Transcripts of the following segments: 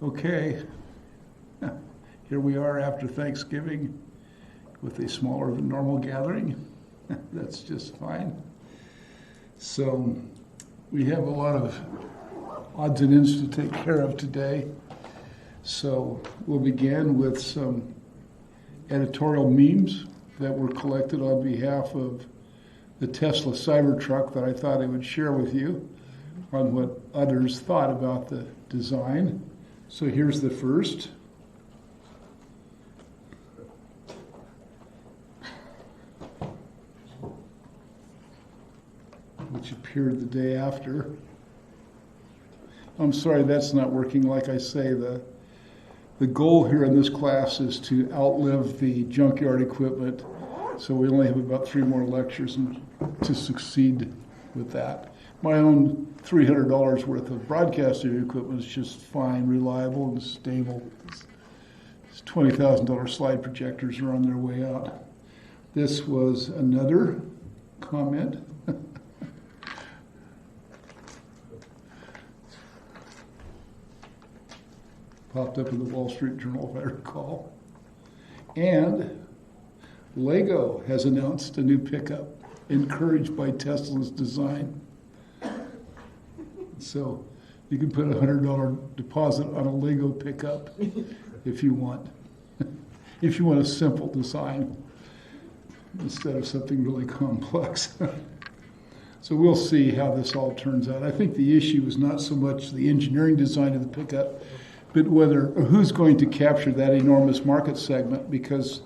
Okay, here we are after Thanksgiving with a smaller than normal gathering. That's just fine. So we have a lot of odds and ends to take care of today. So we'll begin with some editorial memes that were collected on behalf of the Tesla Cybertruck that I thought I would share with you on what others thought about the design. So here's the first. Which appeared the day after. I'm sorry, that's not working. Like I say, the goal here in this class is to outlive the junkyard equipment. So we only have about 3 more lectures to succeed with that. My own $300 worth of broadcasting equipment is just fine, reliable, and stable. These $20,000 slide projectors are on their way out. This was another comment. Popped up in the Wall Street Journal, if I recall. And Lego has announced a new pickup, encouraged by Tesla's design. So you can put a $100 deposit on a Lego pickup if you want. If you want a simple design instead of something really complex. So we'll see how this all turns out. I think the issue is not so much the engineering design of the pickup, but who's going to capture that enormous market segment, because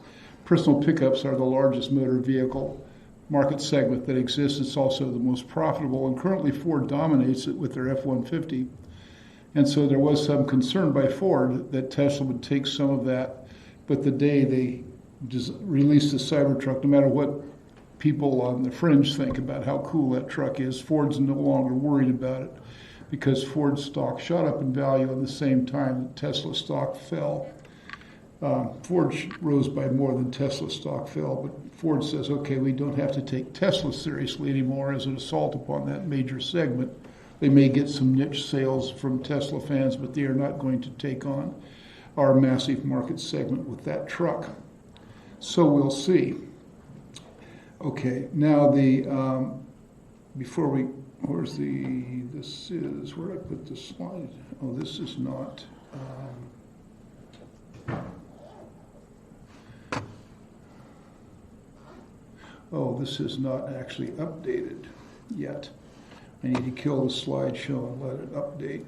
personal pickups are the largest motor vehicle market segment that exists. It's also the most profitable, and currently Ford dominates it with their F-150. And so there was some concern by Ford that Tesla would take some of that, but the day they released the Cybertruck, no matter what people on the fringe think about how cool that truck is, Ford's no longer worried about it, because Ford stock shot up in value at the same time that Tesla stock fell. Ford rose by more than Tesla stock fell, but Ford says, okay, we don't have to take Tesla seriously anymore as an assault upon that major segment. They may get some niche sales from Tesla fans, but they are not going to take on our massive market segment with that truck. So we'll see. Okay, now where did I put the slide? Oh, this is not. This is not actually updated yet. I need to kill the slideshow and let it update.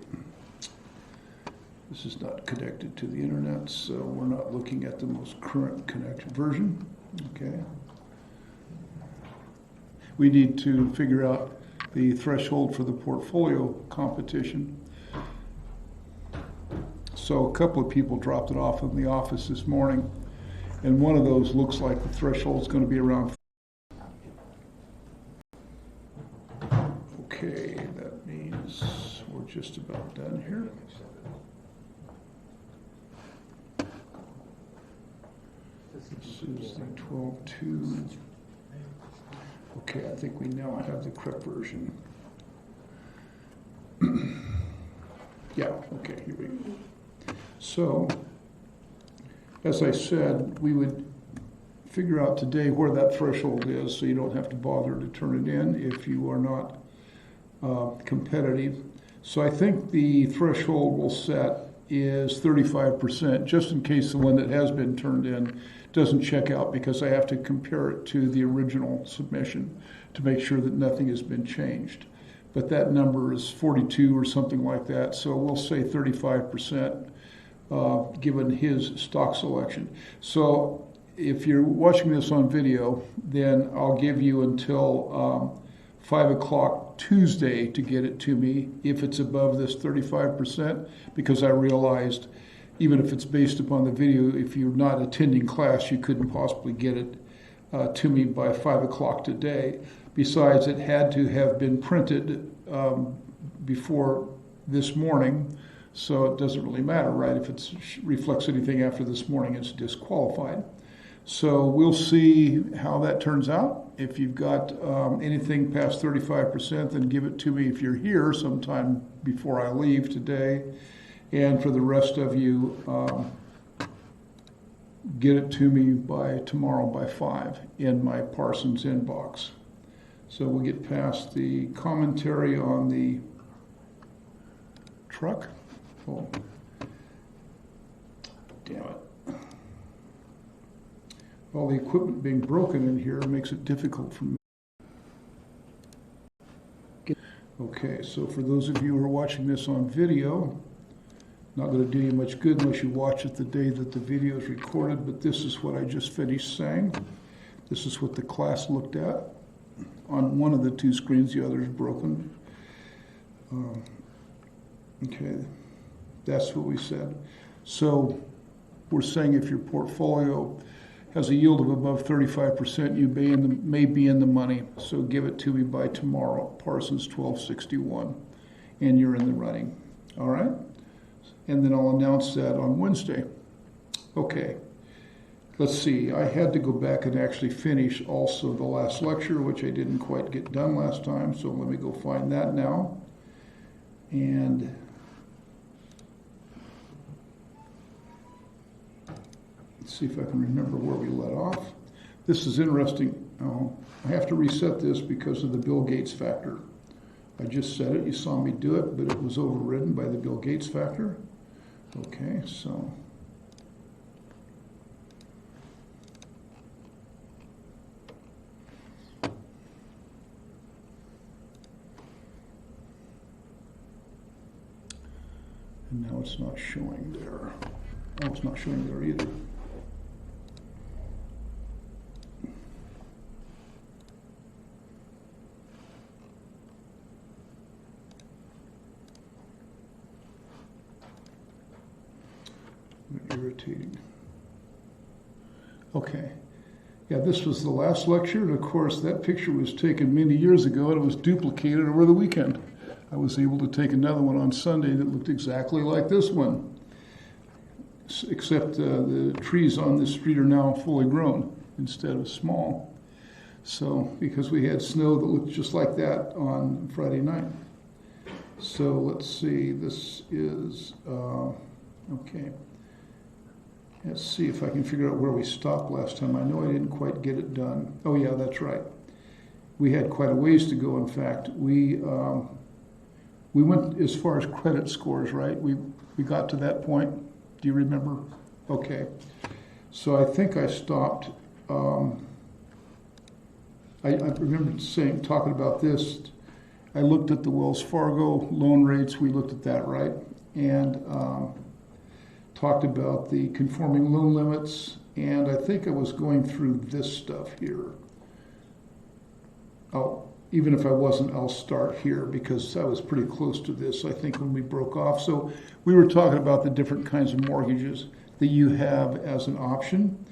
This is not connected to the internet, so we're not looking at the most current connected version. Okay. We need to figure out the threshold for the portfolio competition. So a couple of people dropped it off in the office this morning, and one of those looks like the threshold is going to be around. Okay, that means we're just about done here. This is the 12.2. Okay, I think we now have the correct version. Yeah, okay, here we go. So, as I said, we would figure out today where that threshold is, so you don't have to bother to turn it in if you are not competitive. So I think the threshold we'll set is 35%, just in case the one that has been turned in doesn't check out, because I have to compare it to the original submission to make sure that nothing has been changed. But that number is 42 or something like that, so we'll say 35% given his stock selection. So if you're watching this on video, then I'll give you until 5 o'clock Tuesday to get it to me if it's above this 35%, because I realized even if it's based upon the video, if you're not attending class, you couldn't possibly get it to me by 5 o'clock today. Besides, it had to have been printed before this morning, so it doesn't really matter, right? If it reflects anything after this morning, it's disqualified. So we'll see how that turns out. If you've got anything past 35%, then give it to me if you're here sometime before I leave today. And for the rest of you, get it to me by tomorrow by 5 in my Parsons inbox. So we'll get past the commentary on the truck. Oh, damn it. All the equipment being broken in here makes it difficult for me. Okay, so for those of you who are watching this on video, not going to do you much good unless you watch it the day that the video is recorded, but this is what I just finished saying. This is what the class looked at. On one of the two screens, the other is broken. Okay, that's what we said. So we're saying if your portfolio has a yield of above 35%, you may be in the money. So give it to me by tomorrow, Parsons 1261, and you're in the running. All right? And then I'll announce that on Wednesday. Okay. Let's see. I had to go back and actually finish also the last lecture, which I didn't quite get done last time. So let me go find that now. And let's see if I can remember where we let off. This is interesting. I have to reset this because of the Bill Gates factor. I just said it. You saw me do it, but it was overridden by the Bill Gates factor. Okay, so and now it's not showing there. Oh, it's not showing there either. Irritating. Okay. Yeah, this was the last lecture, and of course that picture was taken many years ago, and it was duplicated over the weekend. I was able to take another one on Sunday that looked exactly like this one, except the trees on this street are now fully grown instead of small. So, because we had snow that looked just like that on Friday night. So let's see, this is, okay. Let's see if I can figure out where we stopped last time. I know I didn't quite get it done. Oh yeah, that's right. We had quite a ways to go. In fact, we went as far as credit scores, right? We got to that point. Do you remember? Okay. So I think I stopped. I remember talking about this. I looked at the Wells Fargo loan rates. We looked at that, right? And talked about the conforming loan limits, and I think I was going through this stuff here. Even if I wasn't, I'll start here because I was pretty close to this, I think, when we broke off. So we were talking about the different kinds of mortgages that you have as an option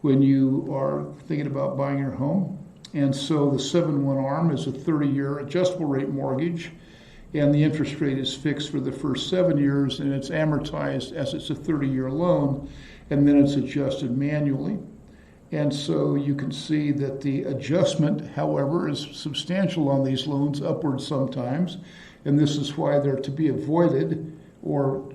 when you are thinking about buying your home. And so the 7-1 ARM is a 30-year adjustable rate mortgage, and the interest rate is fixed for the first 7 years, and it's amortized as it's a 30-year loan, and then it's adjusted manually. And so you can see that the adjustment, however, is substantial on these loans, upwards sometimes, and this is why they're to be avoided, or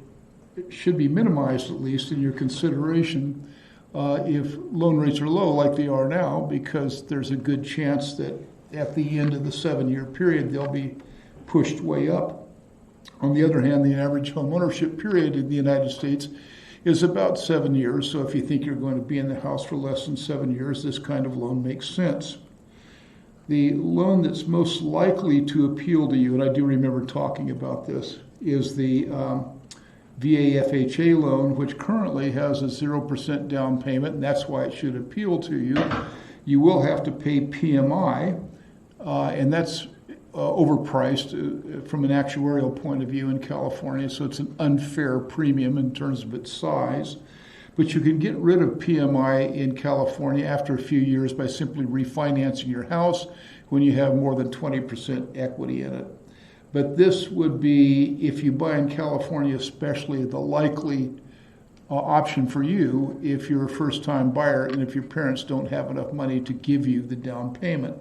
it should be minimized at least in your consideration if loan rates are low like they are now, because there's a good chance that at the end of the 7-year period they'll be pushed way up. On the other hand, the average home ownership period in the United States is about 7 years. So if you think you're going to be in the house for less than 7 years, this kind of loan makes sense. The loan that's most likely to appeal to you, and I do remember talking about this, is the VA FHA loan, which currently has a 0% down payment, and that's why it should appeal to you. You will have to pay PMI, and that's overpriced from an actuarial point of view in California, so it's an unfair premium in terms of its size. But you can get rid of PMI in California after a few years by simply refinancing your house when you have more than 20% equity in it. But this would be, if you buy in California especially, the likely option for you if you're a first-time buyer and if your parents don't have enough money to give you the down payment,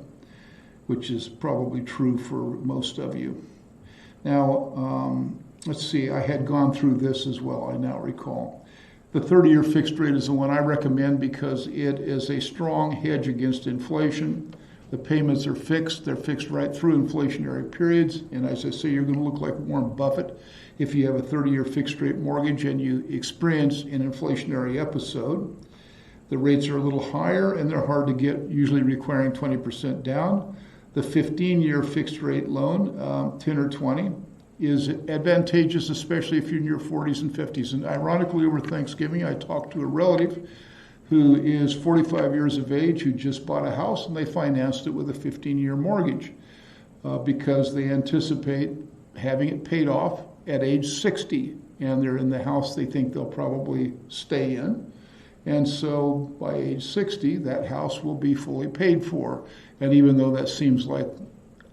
which is probably true for most of you. Now, let's see, I had gone through this as well, I now recall. The 30-year fixed rate is the one I recommend because it is a strong hedge against inflation. The payments are fixed. They're fixed right through inflationary periods. And as I say, you're going to look like Warren Buffett if you have a 30-year fixed rate mortgage and you experience an inflationary episode. The rates are a little higher and they're hard to get, usually requiring 20% down. The 15-year fixed rate loan, 10 or 20, is advantageous, especially if you're in your 40s and 50s. And ironically, over Thanksgiving, I talked to a relative who is 45 years of age, who just bought a house, and they financed it with a 15-year mortgage because they anticipate having it paid off at age 60. And they're in the house they think they'll probably stay in. And so by age 60, that house will be fully paid for. And even though that seems like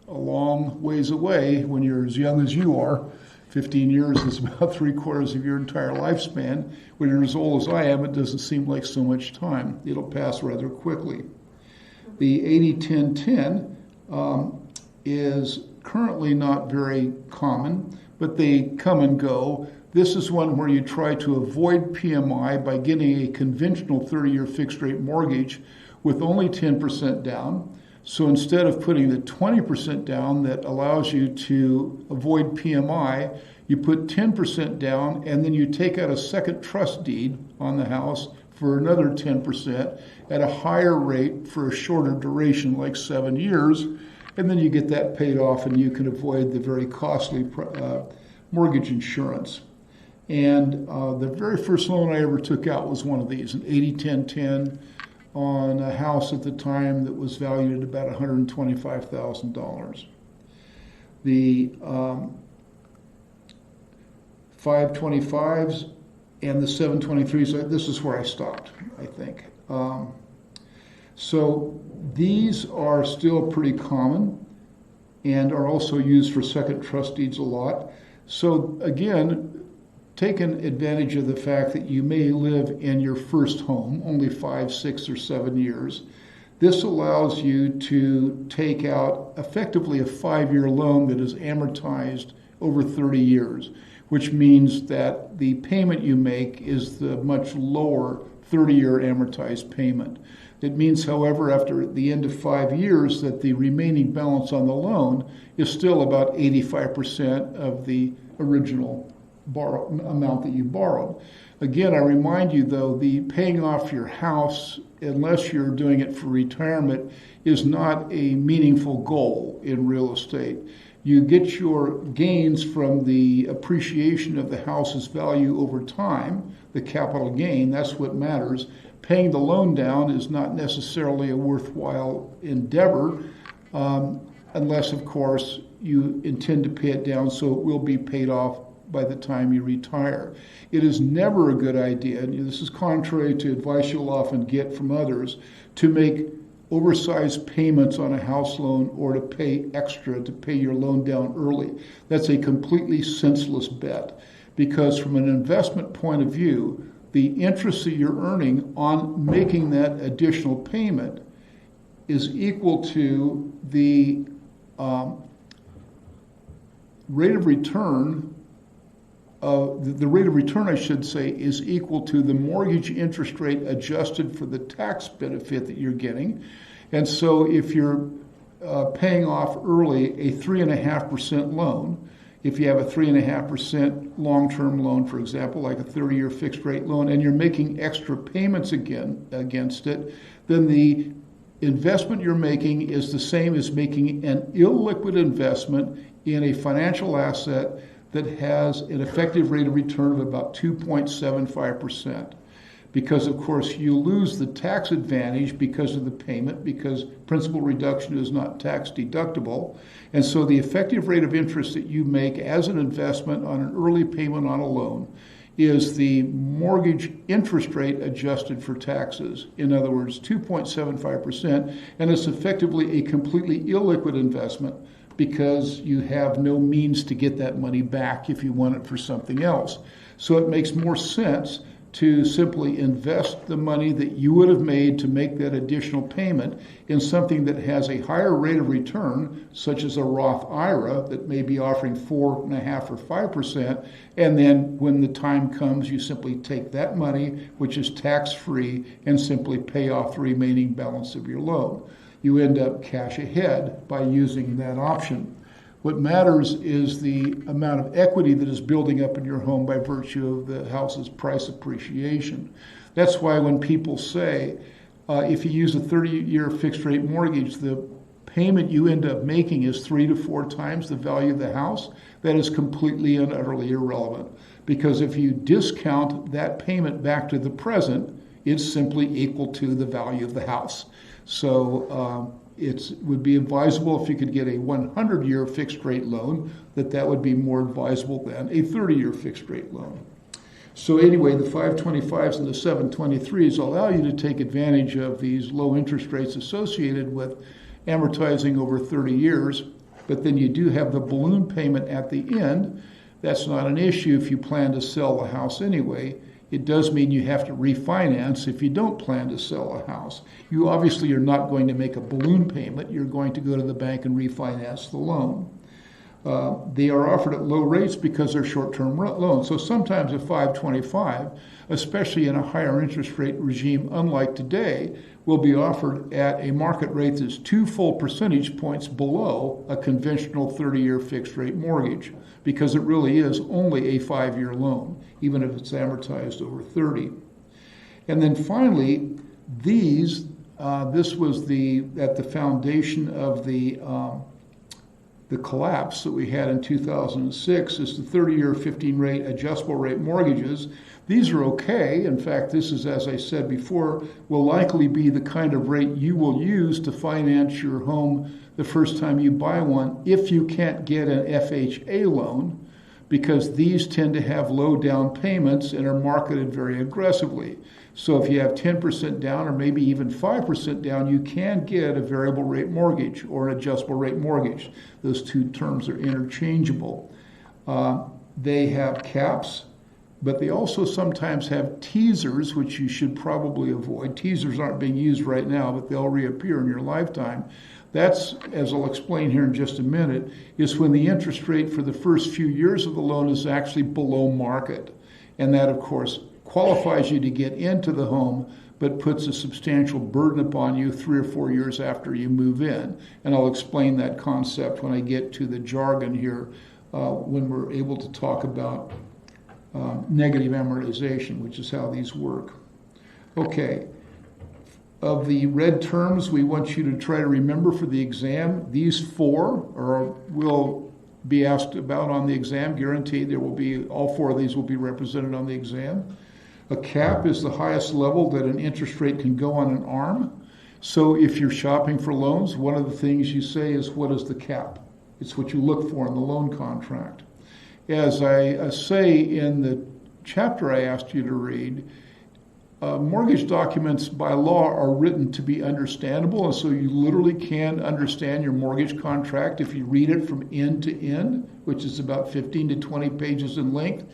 a long ways away, when you're as young as you are, 15 years is about 3/4 of your entire lifespan. When you're as old as I am, it doesn't seem like so much time. It'll pass rather quickly. The 80-10-10 is currently not very common, but they come and go. This is one where you try to avoid PMI by getting a conventional 30-year fixed rate mortgage with only 10% down. So instead of putting the 20% down that allows you to avoid PMI, you put 10% down and then you take out a second trust deed on the house for another 10% at a higher rate for a shorter duration, like 7 years, and then you get that paid off and you can avoid the very costly mortgage insurance. And the very first loan I ever took out was one of these, an 80-10-10 on a house at the time that was valued at about $125,000. The 525s and the 723s, this is where I stopped, I think. So these are still pretty common and are also used for second trust deeds a lot. So again, taken advantage of the fact that you may live in your first home, only 5, 6, or 7 years. This allows you to take out effectively a 5-year loan that is amortized over 30 years, which means that the payment you make is the much lower 30-year amortized payment. It means, however, after the end of 5 years, that the remaining balance on the loan is still about 85% of the original amount that you borrowed. Again, I remind you, though, the paying off your house, unless you're doing it for retirement, is not a meaningful goal in real estate. You get your gains from the appreciation of the house's value over time, the capital gain, that's what matters. Paying the loan down is not necessarily a worthwhile endeavor, unless, of course, you intend to pay it down so it will be paid off by the time you retire. It is never a good idea, and this is contrary to advice you'll often get from others, to make oversized payments on a house loan or to pay extra to pay your loan down early. That's a completely senseless bet, because from an investment point of view, the interest that you're earning on making that additional payment is equal to the rate of return. The rate of return, I should say, is equal to the mortgage interest rate adjusted for the tax benefit that you're getting. And so if you're paying off early a 3.5% loan, if you have a 3.5% long-term loan, for example, like a 30-year fixed rate loan, and you're making extra payments against it, then the investment you're making is the same as making an illiquid investment in a financial asset that has an effective rate of return of about 2.75%. Because, of course, you lose the tax advantage because of the payment, because principal reduction is not tax deductible. And so the effective rate of interest that you make as an investment on an early payment on a loan is the mortgage interest rate adjusted for taxes. In other words, 2.75%, and it's effectively a completely illiquid investment, because you have no means to get that money back if you want it for something else. So it makes more sense to simply invest the money that you would have made to make that additional payment in something that has a higher rate of return, such as a Roth IRA that may be offering 4.5% or 5%, and then when the time comes, you simply take that money, which is tax-free, and simply pay off the remaining balance of your loan. You end up cash ahead by using that option. What matters is the amount of equity that is building up in your home by virtue of the house's price appreciation. That's why when people say, if you use a 30-year fixed rate mortgage, the payment you end up making is 3 to 4 times the value of the house, that is completely and utterly irrelevant. Because if you discount that payment back to the present, it's simply equal to the value of the house. So it would be advisable if you could get a 100-year fixed rate loan, that would be more advisable than a 30-year fixed rate loan. So anyway, the 525s and the 723s allow you to take advantage of these low interest rates associated with amortizing over 30 years, but then you do have the balloon payment at the end. That's not an issue if you plan to sell the house anyway. It does mean you have to refinance if you don't plan to sell a house. You obviously are not going to make a balloon payment. You're going to go to the bank and refinance the loan. They are offered at low rates because they're short-term loans. So sometimes a 525, especially in a higher interest rate regime unlike today, will be offered at a market rate that's 2 full percentage points below a conventional 30-year fixed rate mortgage, because it really is only a 5-year loan, even if it's amortized over 30. And then finally, this was at the foundation of the collapse that we had in 2006, is the 30-year 15-rate adjustable rate mortgages. These are okay. In fact, this is, as I said before, will likely be the kind of rate you will use to finance your home the first time you buy one if you can't get an FHA loan, because these tend to have low down payments and are marketed very aggressively. So if you have 10% down or maybe even 5% down, you can get a variable rate mortgage or an adjustable rate mortgage. Those two terms are interchangeable. They have caps, but they also sometimes have teasers, which you should probably avoid. Teasers aren't being used right now, but they'll reappear in your lifetime. That's, as I'll explain here in just a minute, is when the interest rate for the first few years of the loan is actually below market. And that, of course, qualifies you to get into the home, but puts a substantial burden upon you 3 or 4 years after you move in. And I'll explain that concept when I get to the jargon here, when we're able to talk about negative amortization, which is how these work. Okay. Of the red terms we want you to try to remember for the exam, these 4 will be asked about on the exam, guaranteed. There will be, all 4 of these will be represented on the exam. A cap is the highest level that an interest rate can go on an ARM. So if you're shopping for loans, one of the things you say is, what is the cap? It's what you look for in the loan contract. As I say in the chapter I asked you to read, mortgage documents by law are written to be understandable, and so you literally can understand your mortgage contract if you read it from end to end, which is about 15 to 20 pages in length.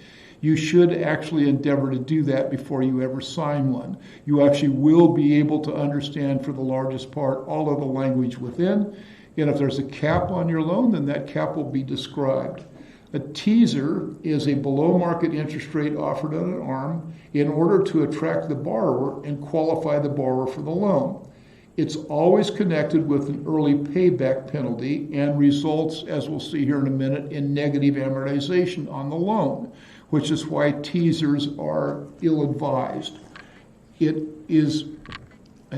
You should actually endeavor to do that before you ever sign one. You actually will be able to understand, for the largest part, all of the language within, and if there's a cap on your loan, then that cap will be described. A teaser is a below-market interest rate offered on an ARM in order to attract the borrower and qualify the borrower for the loan. It's always connected with an early payback penalty and results, as we'll see here in a minute, in negative amortization on the loan, which is why teasers are ill-advised. It is,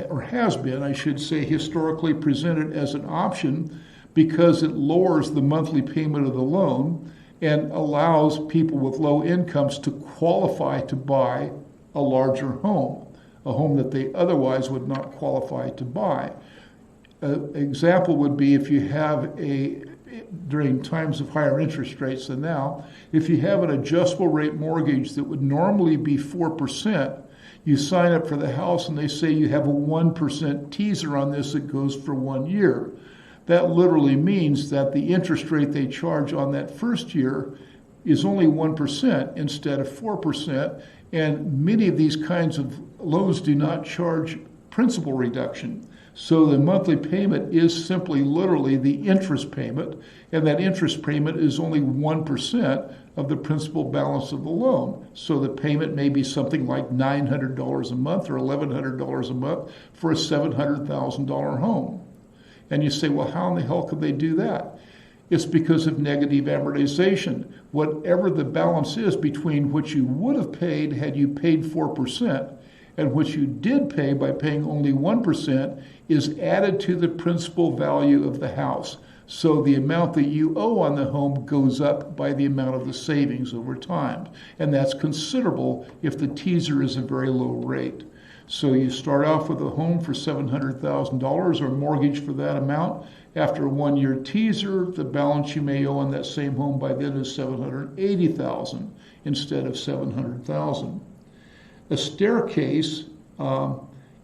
or has been, I should say, historically presented as an option because it lowers the monthly payment of the loan and allows people with low incomes to qualify to buy a larger home, a home that they otherwise would not qualify to buy. An example would be if you have during times of higher interest rates than now, if you have an adjustable rate mortgage that would normally be 4%, you sign up for the house and they say you have a 1% teaser on this that goes for 1 year. That literally means that the interest rate they charge on that first year is only 1% instead of 4%, and many of these kinds of loans do not charge principal reduction. So the monthly payment is simply literally the interest payment, and that interest payment is only 1% of the principal balance of the loan. So the payment may be something like $900 a month or $1,100 a month for a $700,000 home. And you say, well, how in the hell could they do that? It's because of negative amortization. Whatever the balance is between what you would have paid had you paid 4% and what you did pay by paying only 1% is added to the principal value of the house. So the amount that you owe on the home goes up by the amount of the savings over time. And that's considerable if the teaser is a very low rate. So you start off with a home for $700,000 or mortgage for that amount. After a 1-year teaser, the balance you may owe on that same home by then is $780,000 instead of $700,000. A staircase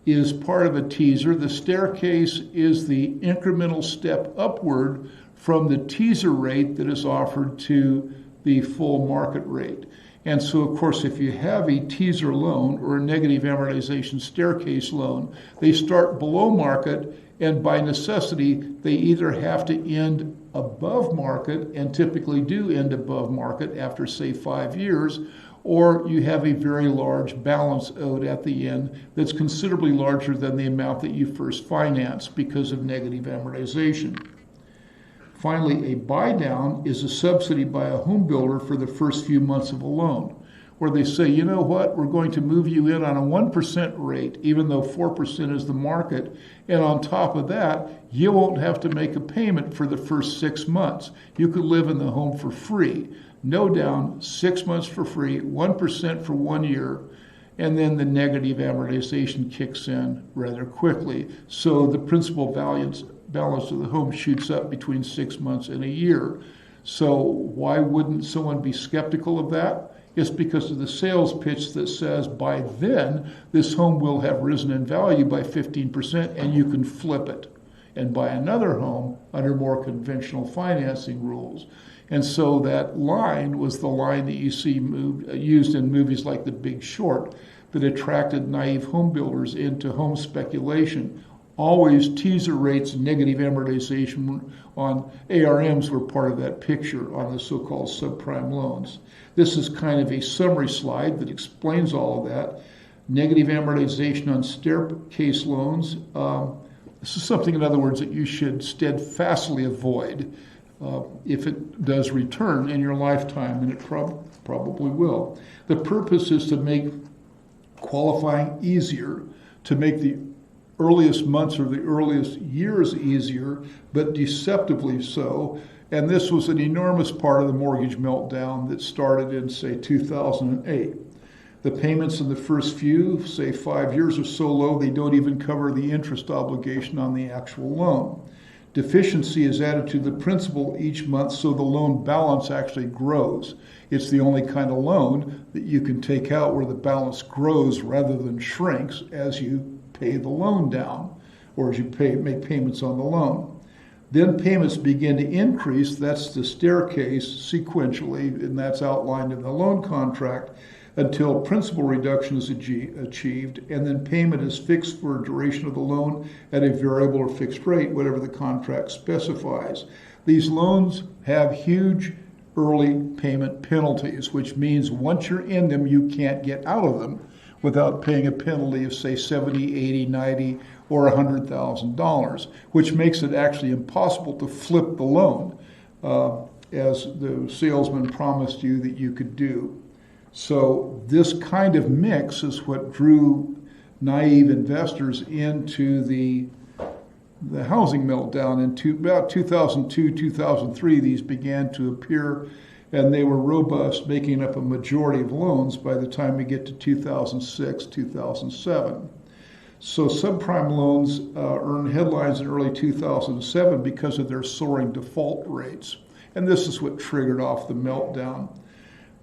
is part of a teaser. The staircase is the incremental step upward from the teaser rate that is offered to the full market rate. And so, of course, if you have a teaser loan or a negative amortization staircase loan, they start below market, and by necessity, they either have to end above market, and typically do end above market after, say, 5 years, or you have a very large balance owed at the end that's considerably larger than the amount that you first financed because of negative amortization. Finally, a buy down is a subsidy by a home builder for the first few months of a loan, where they say, you know what, we're going to move you in on a 1% rate, even though 4% is the market. And on top of that, you won't have to make a payment for the first 6 months. You could live in the home for free. No down, 6 months for free, 1% for 1 year, and then the negative amortization kicks in rather quickly. So the principal balance of the home shoots up between 6 months and a year. So why wouldn't someone be skeptical of that? It's because of the sales pitch that says by then this home will have risen in value by 15% and you can flip it and buy another home under more conventional financing rules. And so that line was the line that you see used in movies like The Big Short that attracted naive home builders into home speculation. Always teaser rates and negative amortization on ARMs were part of that picture on the so-called subprime loans. This is kind of a summary slide that explains all of that. Negative amortization on staircase loans. This is something, in other words, that you should steadfastly avoid if it does return in your lifetime, and it probably will. The purpose is to make qualifying easier, to make the earliest months or the earliest years easier, but deceptively so. And this was an enormous part of the mortgage meltdown that started in, say, 2008. The payments in the first few, say 5 years, are so low they don't even cover the interest obligation on the actual loan. Deficiency is added to the principal each month, so the loan balance actually grows. It's the only kind of loan that you can take out where the balance grows rather than shrinks as you pay the loan down, or as you make payments on the loan. Then payments begin to increase. That's the staircase sequentially, and that's outlined in the loan contract, until principal reduction is achieved, and then payment is fixed for a duration of the loan at a variable or fixed rate, whatever the contract specifies. These loans have huge early payment penalties, which means once you're in them, you can't get out of them without paying a penalty of, say, $70, $80, $90, or $100,000, which makes it actually impossible to flip the loan, as the salesman promised you that you could do. So this kind of mix is what drew naive investors into the housing meltdown. In about 2002, 2003, these began to appear, and they were robust, making up a majority of loans by the time we get to 2006, 2007. So subprime loans earned headlines in early 2007 because of their soaring default rates. And this is what triggered off the meltdown.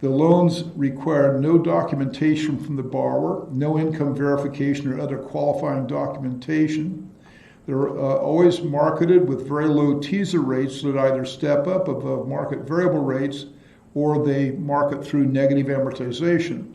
The loans required no documentation from the borrower, no income verification or other qualifying documentation. They're always marketed with very low teaser rates that either step up above market variable rates or they mark it through negative amortization.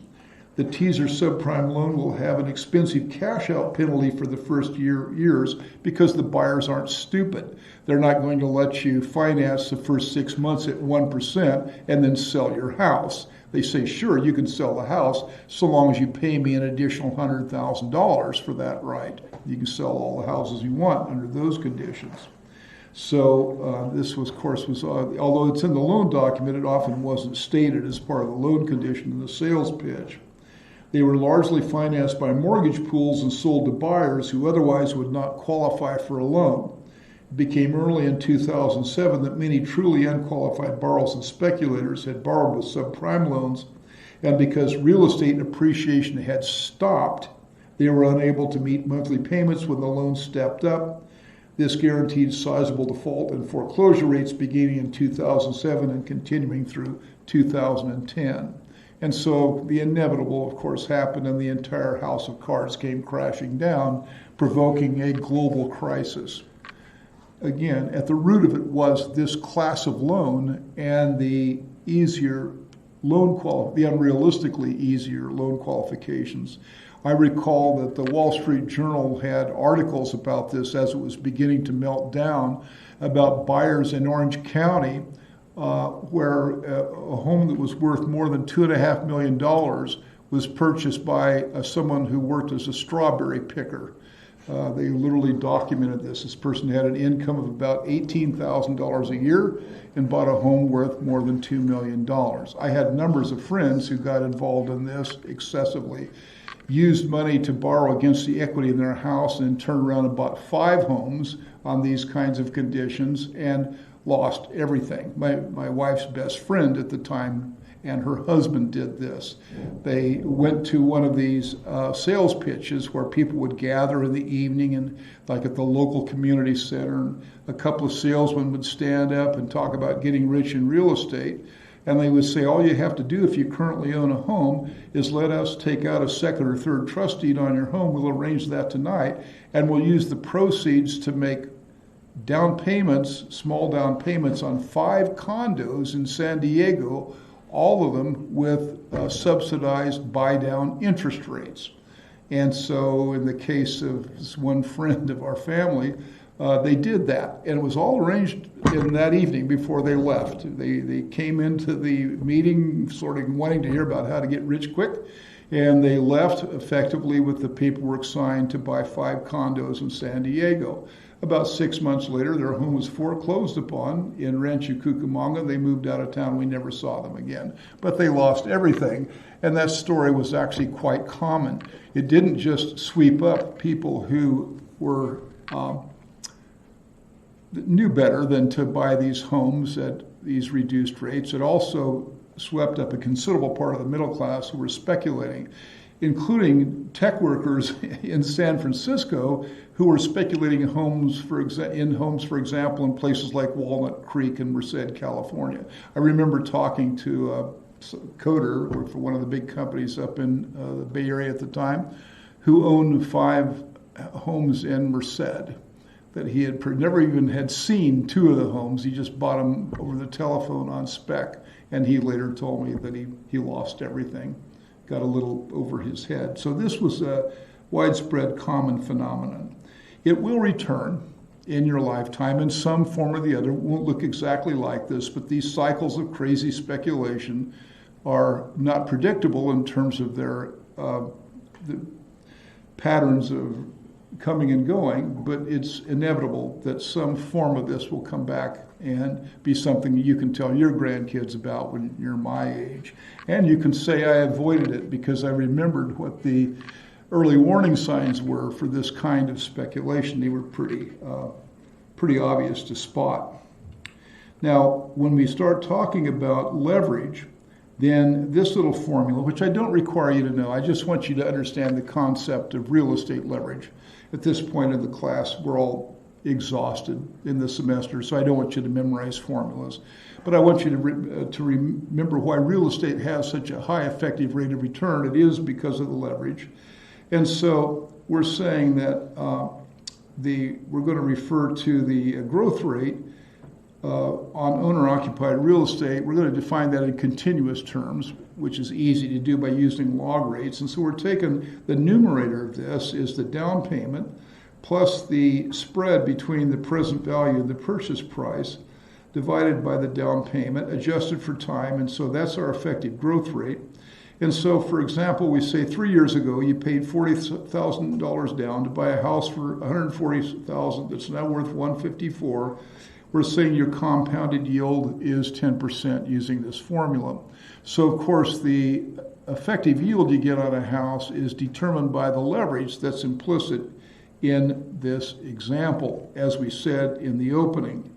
The teaser subprime loan will have an expensive cash out penalty for the first years because the buyers aren't stupid. They're not going to let you finance the first 6 months at 1% and then sell your house. They say, sure, you can sell the house so long as you pay me an additional $100,000 for that right. You can sell all the houses you want under those conditions. So this was, of course, although it's in the loan document, it often wasn't stated as part of the loan condition in the sales pitch. They were largely financed by mortgage pools and sold to buyers who otherwise would not qualify for a loan. It became early in 2007 that many truly unqualified borrowers and speculators had borrowed with subprime loans, and because real estate appreciation had stopped, they were unable to meet monthly payments when the loan stepped up. This guaranteed sizable default and foreclosure rates beginning in 2007 and continuing through 2010. And so the inevitable, of course, happened, and the entire house of cards came crashing down, provoking a global crisis. Again, at the root of it was this class of loan and the easier the unrealistically easier loan qualifications. I recall that the Wall Street Journal had articles about this as it was beginning to melt down, about buyers in Orange County where a home that was worth more than $2.5 million was purchased by someone who worked as a strawberry picker. They literally documented this. This person had an income of about $18,000 a year and bought a home worth more than $2 million. I had numbers of friends who got involved in this excessively, used money to borrow against the equity in their house, and then turned around and bought 5 homes on these kinds of conditions and lost everything. My wife's best friend at the time and her husband did this. They went to one of these sales pitches where people would gather in the evening, and like at the local community center, and a couple of salesmen would stand up and talk about getting rich in real estate. And they would say, all you have to do if you currently own a home is let us take out a second or third trust deed on your home. We'll arrange that tonight, and we'll use the proceeds to make small down payments on 5 condos in San Diego, all of them with subsidized buy-down interest rates. And so in the case of this one friend of our family, they did that. And it was all arranged in that evening before they left. They came into the meeting sort of wanting to hear about how to get rich quick, and they left effectively with the paperwork signed to buy 5 condos in San Diego. About 6 months later, their home was foreclosed upon in Rancho Cucamonga. They moved out of town. We never saw them again. But they lost everything. And that story was actually quite common. It didn't just sweep up people who were knew better than to buy these homes at these reduced rates. It also swept up a considerable part of the middle class who were speculating, including tech workers in San Francisco who were speculating in homes, for example, in places like Walnut Creek and Merced, California. I remember talking to a coder for one of the big companies up in the Bay Area at the time, who owned 5 homes in Merced that he had never even had seen 2 of the homes. He just bought them over the telephone on spec, and he later told me that he lost everything, got a little over his head. So this was a widespread common phenomenon. It will return in your lifetime in some form or the other. It won't look exactly like this, but these cycles of crazy speculation are not predictable in terms of their the patterns of coming and going, but it's inevitable that some form of this will come back and be something you can tell your grandkids about when you're my age. And you can say I avoided it because I remembered what the early warning signs were for this kind of speculation. They were pretty obvious to spot. Now, when we start talking about leverage, then this little formula, which I don't require you to know, I just want you to understand the concept of real estate leverage. At this point in the class, we're all exhausted in the semester, so I don't want you to memorize formulas. But I want you to remember why real estate has such a high effective rate of return. It is because of the leverage. And so we're saying that we're going to refer to the growth rate on owner-occupied real estate, we're going to define that in continuous terms, which is easy to do by using log rates. And so we're taking the numerator of this is the down payment plus the spread between the present value and the purchase price divided by the down payment, adjusted for time. And so that's our effective growth rate. And so, for example, we say 3 years ago you paid $40,000 down to buy a house for $140,000 that's now worth $154,000. We're saying your compounded yield is 10% using this formula. So, of course, the effective yield you get on a house is determined by the leverage that's implicit in this example, as we said in the opening.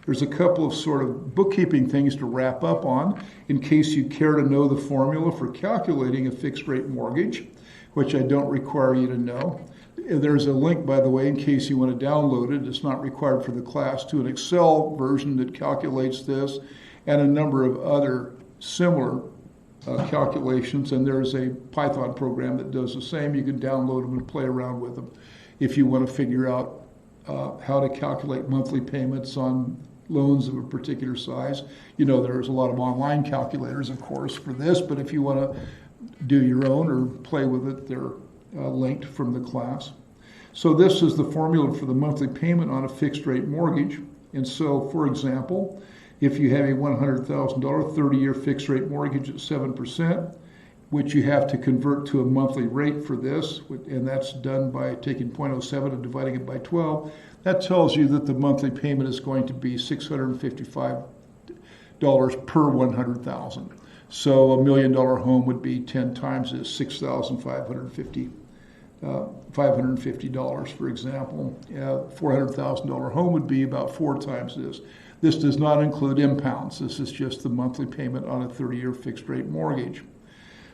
There's a couple of sort of bookkeeping things to wrap up on in case you care to know the formula for calculating a fixed rate mortgage, which I don't require you to know. There's a link, by the way, in case you want to download it. It's not required for the class, to an Excel version that calculates this and a number of other similar calculations. And there's a Python program that does the same. You can download them and play around with them if you want to figure out how to calculate monthly payments on loans of a particular size. You know, there's a lot of online calculators, of course, for this, but if you want to do your own or play with it, they're linked from the class. So this is the formula for the monthly payment on a fixed rate mortgage. And so, for example, if you have a $100,000 30-year fixed rate mortgage at 7%, which you have to convert to a monthly rate for this, and that's done by taking 0.07 and dividing it by 12, that tells you that the monthly payment is going to be $655 per $100,000. So $1 million home would be 10 times this, $6,550, for example. $400,000 home would be about 4 times this. This does not include impounds. This is just the monthly payment on a 30-year fixed rate mortgage.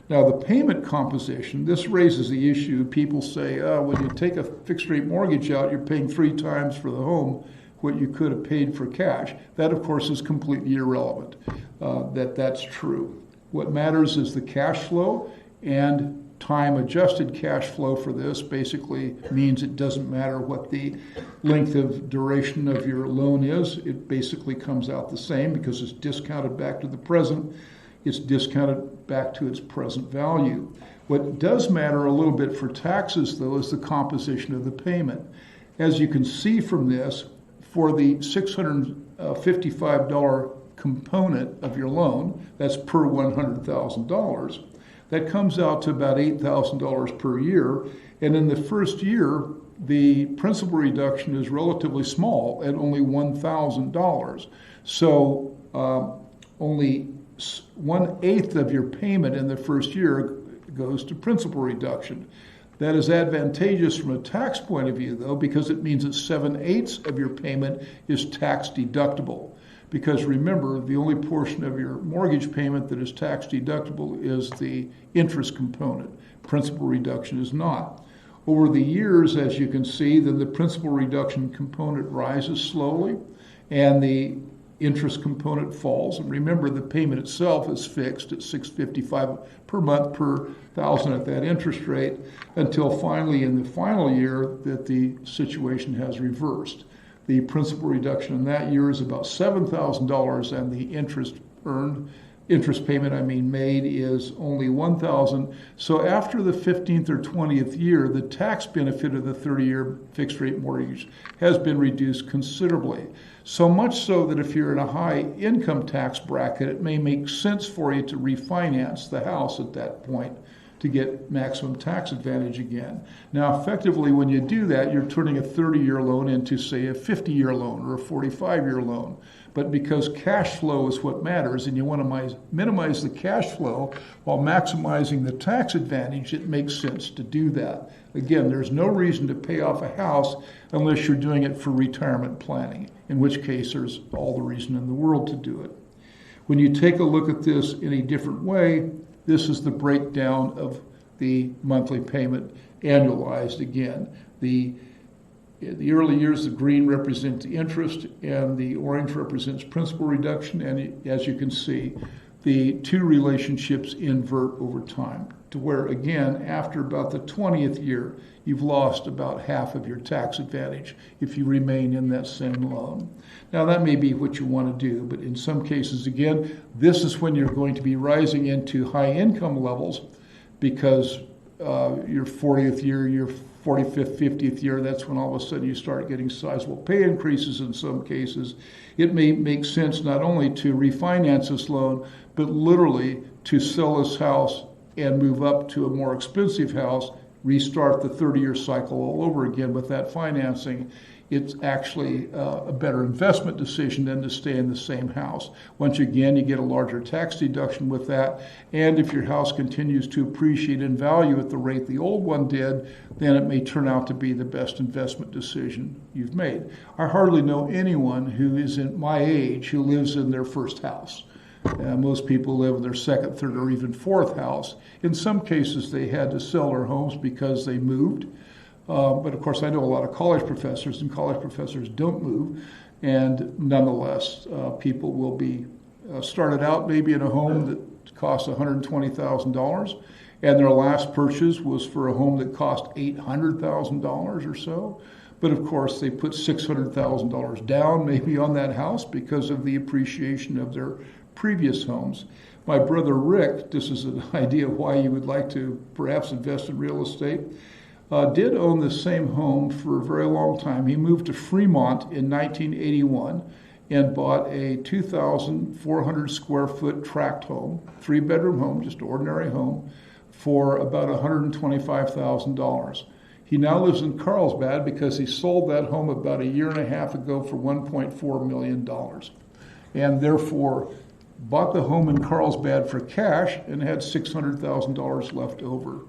Now, the payment composition, this raises the issue. People say, when you take a fixed rate mortgage out, you're paying 3 times for the home what you could have paid for cash. That, of course, is completely irrelevant, that's true. What matters is the cash flow, and time-adjusted cash flow for this basically means it doesn't matter what the length of duration of your loan is. It basically comes out the same because it's discounted back to the present. It's discounted back to its present value. What does matter a little bit for taxes, though, is the composition of the payment. As you can see from this, for the $655 component of your loan, that's per $100,000, that comes out to about $8,000 per year. And in the first year, the principal reduction is relatively small at only $1,000. So only 1/8 of your payment in the first year goes to principal reduction. That is advantageous from a tax point of view, though, because it means that 7/8 of your payment is tax deductible. Because remember, the only portion of your mortgage payment that is tax deductible is the interest component. Principal reduction is not. Over the years, as you can see, then the principal reduction component rises slowly and the interest component falls. And remember, the payment itself is fixed at $655 per month per thousand at that interest rate, until finally in the final year that the situation has reversed. The principal reduction in that year is about $7,000, and the interest payment made is only $1,000. So after the 15th or 20th year, the tax benefit of the 30-year fixed rate mortgage has been reduced considerably. So much so that if you're in a high income tax bracket, it may make sense for you to refinance the house at that point to get maximum tax advantage again. Now, effectively, when you do that, you're turning a 30-year loan into, say, a 50-year loan or a 45-year loan. But because cash flow is what matters, and you want to minimize the cash flow while maximizing the tax advantage, it makes sense to do that. Again, there's no reason to pay off a house unless you're doing it for retirement planning, in which case there's all the reason in the world to do it. When you take a look at this in a different way, this is the breakdown of the monthly payment annualized again. The early years, the green represents the interest and the orange represents principal reduction. And as you can see, the two relationships invert over time to where, again, after about the 20th year, you've lost about half of your tax advantage if you remain in that same loan. Now, that may be what you want to do, but in some cases, again, this is when you're going to be rising into high income levels because your 40th year, your 45th, 50th year, that's when all of a sudden you start getting sizable pay increases in some cases. It may make sense not only to refinance this loan, but literally to sell this house and move up to a more expensive house, restart the 30-year cycle all over again with that financing. It's actually a better investment decision than to stay in the same house. Once again, you get a larger tax deduction with that, and if your house continues to appreciate in value at the rate the old one did, then it may turn out to be the best investment decision you've made. I hardly know anyone who is in my age who lives in their first house. Most people live in their second, third, or even fourth house. In some cases, they had to sell their homes because they moved. But of course, I know a lot of college professors, and college professors don't move. And nonetheless, people will be started out maybe in a home that costs $120,000, and their last purchase was for a home that cost $800,000 or so. But of course, they put $600,000 down maybe on that house because of the appreciation of their previous homes. My brother Rick, this is an idea of why you would like to perhaps invest in real estate, did own the same home for a very long time. He moved to Fremont in 1981 and bought a 2,400 square foot tract home, 3-bedroom home, just ordinary home, for about $125,000. He now lives in Carlsbad because he sold that home about a year and a half ago for $1.4 million. And therefore bought the home in Carlsbad for cash and had $600,000 left over.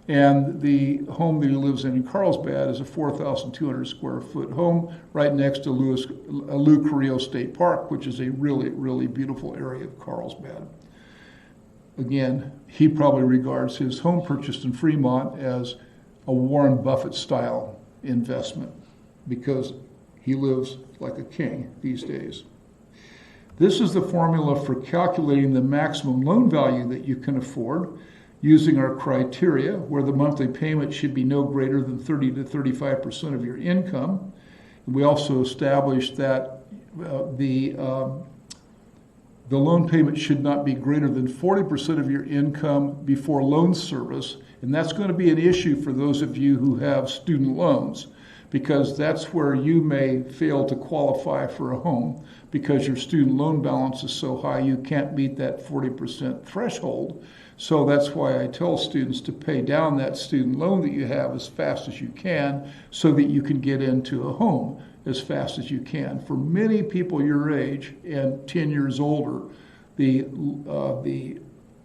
And the home that he lives in Carlsbad is a 4,200 square foot home right next to Lou Carrillo State Park, which is a really, really beautiful area of Carlsbad. Again, he probably regards his home purchased in Fremont as a Warren Buffett style investment because he lives like a king these days. This is the formula for calculating the maximum loan value that you can afford using our criteria, where the monthly payment should be no greater than 30 to 35% of your income. We also established that the loan payment should not be greater than 40% of your income before loan service, and that's going to be an issue for those of you who have student loans, because that's where you may fail to qualify for a home because your student loan balance is so high you can't meet that 40% threshold. So that's why I tell students to pay down that student loan that you have as fast as you can so that you can get into a home as fast as you can. For many people your age and 10 years older, the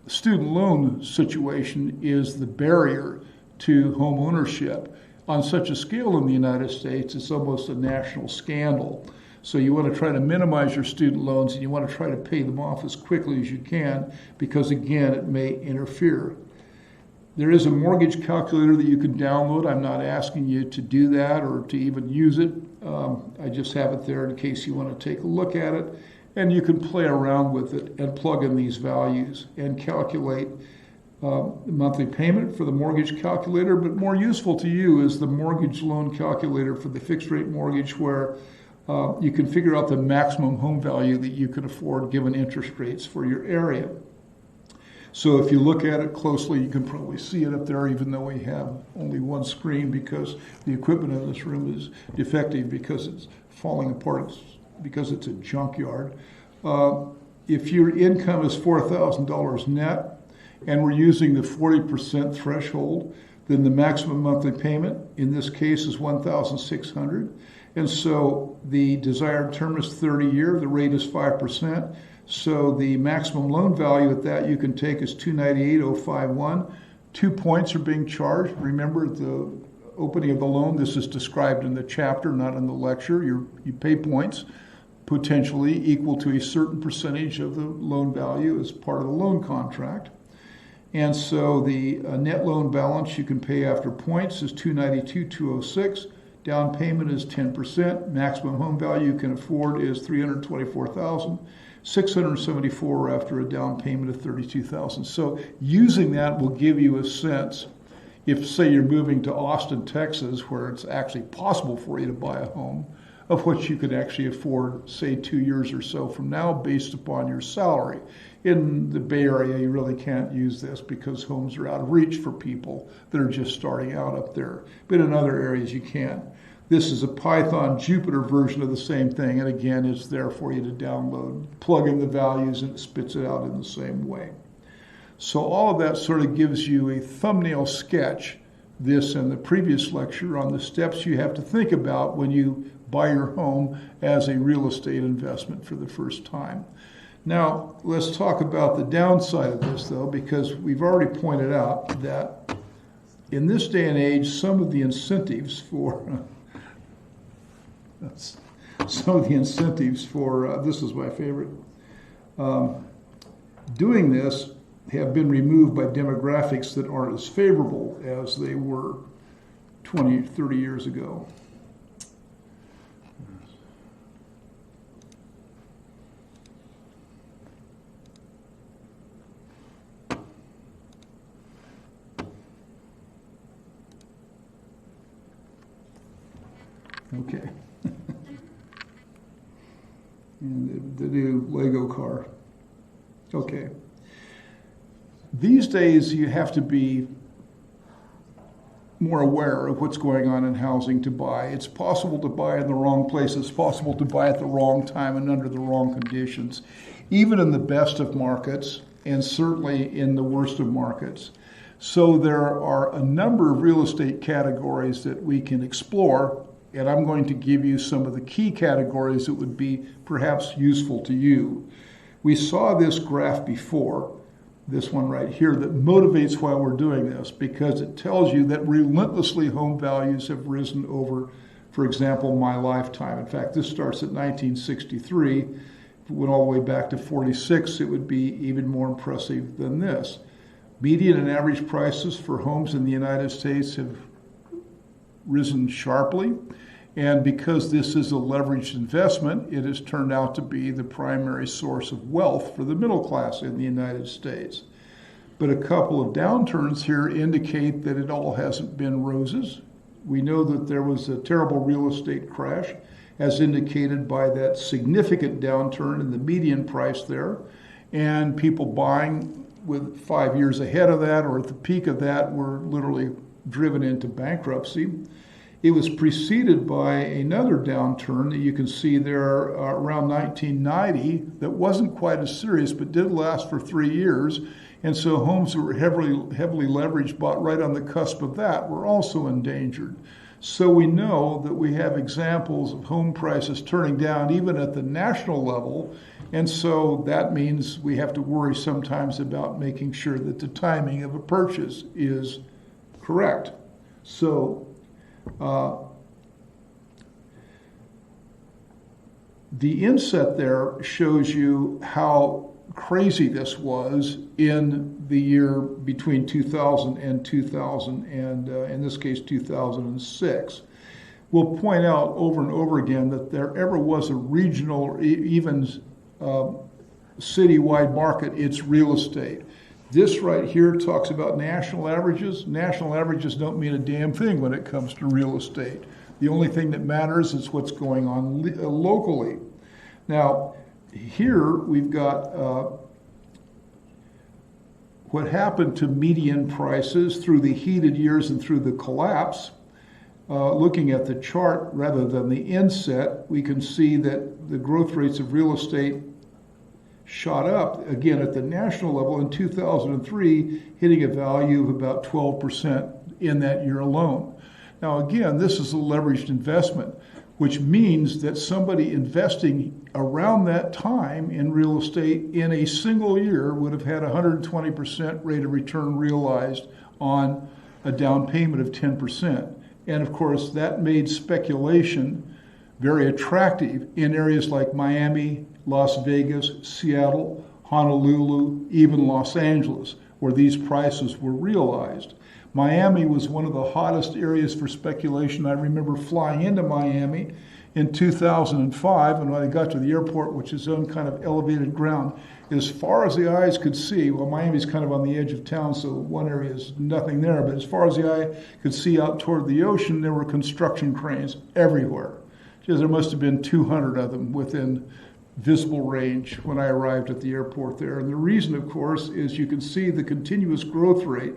student loan situation is the barrier to home ownership. On such a scale in the United States, it's almost a national scandal. So you want to try to minimize your student loans and you want to try to pay them off as quickly as you can because, again, it may interfere. There is a mortgage calculator that you can download. I'm not asking you to do that or to even use it. I just have it there in case you want to take a look at it. And you can play around with it and plug in these values and calculate the monthly payment for the mortgage calculator. But more useful to you is the mortgage loan calculator for the fixed rate mortgage, where you can figure out the maximum home value that you can afford given interest rates for your area. So if you look at it closely, you can probably see it up there, even though we have only one screen because the equipment in this room is defective because it's falling apart, because it's a junkyard. If your income is $4,000 net and we're using the 40% threshold, then the maximum monthly payment in this case is $1,600. And so the desired term is 30-year, the rate is 5%. So the maximum loan value at that you can take is $298,051. 2 points are being charged. Remember, at the opening of the loan, this is described in the chapter, not in the lecture. You pay points, potentially equal to a certain percentage of the loan value as part of the loan contract. And so the net loan balance you can pay after points is $292,206. Down payment is 10%. Maximum home value you can afford is $324,000. $674 after a down payment of $32,000. So using that will give you a sense, if say you're moving to Austin, Texas, where it's actually possible for you to buy a home, of what you could actually afford, say 2 years or so from now, based upon your salary. In the Bay Area, you really can't use this because homes are out of reach for people that are just starting out up there. But in other areas, you can. This is a Python Jupyter version of the same thing, and again, it's there for you to download. Plug in the values, and it spits it out in the same way. So all of that sort of gives you a thumbnail sketch, this and the previous lecture, on the steps you have to think about when you buy your home as a real estate investment for the first time. Now, let's talk about the downside of this, though, because we've already pointed out that in this day and age, some of the incentives for this is my favorite, doing this have been removed by demographics that aren't as favorable as they were 20, 30 years ago. Okay. And the new Lego car. Okay. These days, you have to be more aware of what's going on in housing to buy. It's possible to buy in the wrong place. It's possible to buy at the wrong time and under the wrong conditions, even in the best of markets and certainly in the worst of markets. So there are a number of real estate categories that we can explore, and I'm going to give you some of the key categories that would be perhaps useful to you. We saw this graph before, this one right here, that motivates why we're doing this, because it tells you that relentlessly home values have risen over, for example, my lifetime. In fact, this starts at 1963. If it went all the way back to 46, it would be even more impressive than this. Median and average prices for homes in the United States have risen sharply. And because this is a leveraged investment, it has turned out to be the primary source of wealth for the middle class in the United States. But a couple of downturns here indicate that it all hasn't been roses. We know that there was a terrible real estate crash, as indicated by that significant downturn in the median price there, and people buying with 5 years ahead of that or at the peak of that were literally driven into bankruptcy. It was preceded by another downturn that you can see there around 1990 that wasn't quite as serious but did last for 3 years. And so homes that were heavily leveraged, bought right on the cusp of that, were also endangered. So we know that we have examples of home prices turning down even at the national level. And so that means we have to worry sometimes about making sure that the timing of a purchase is correct. So the inset there shows you how crazy this was in the year between 2000 and 2000, and in this case 2006. We'll point out over and over again that there ever was a regional or even citywide market. It's real estate. This right here talks about national averages. National averages don't mean a damn thing when it comes to real estate. The only thing that matters is what's going on locally. Now, here we've got what happened to median prices through the heated years and through the collapse. Looking at the chart rather than the inset, we can see that the growth rates of real estate shot up again at the national level in 2003, hitting a value of about 12% in that year alone. Now again, this is a leveraged investment, which means that somebody investing around that time in real estate in a single year would have had 120% rate of return realized on a down payment of 10%. And of course, that made speculation very attractive in areas like Miami, Las Vegas, Seattle, Honolulu, even Los Angeles, where these prices were realized. Miami was one of the hottest areas for speculation. I remember flying into Miami in 2005, and when I got to the airport, which is on kind of elevated ground, as far as the eyes could see, well, Miami's kind of on the edge of town, so one area is nothing there, but as far as the eye could see out toward the ocean, there were construction cranes everywhere. There must have been 200 of them within visible range when I arrived at the airport there. And the reason, of course, is you can see the continuous growth rate.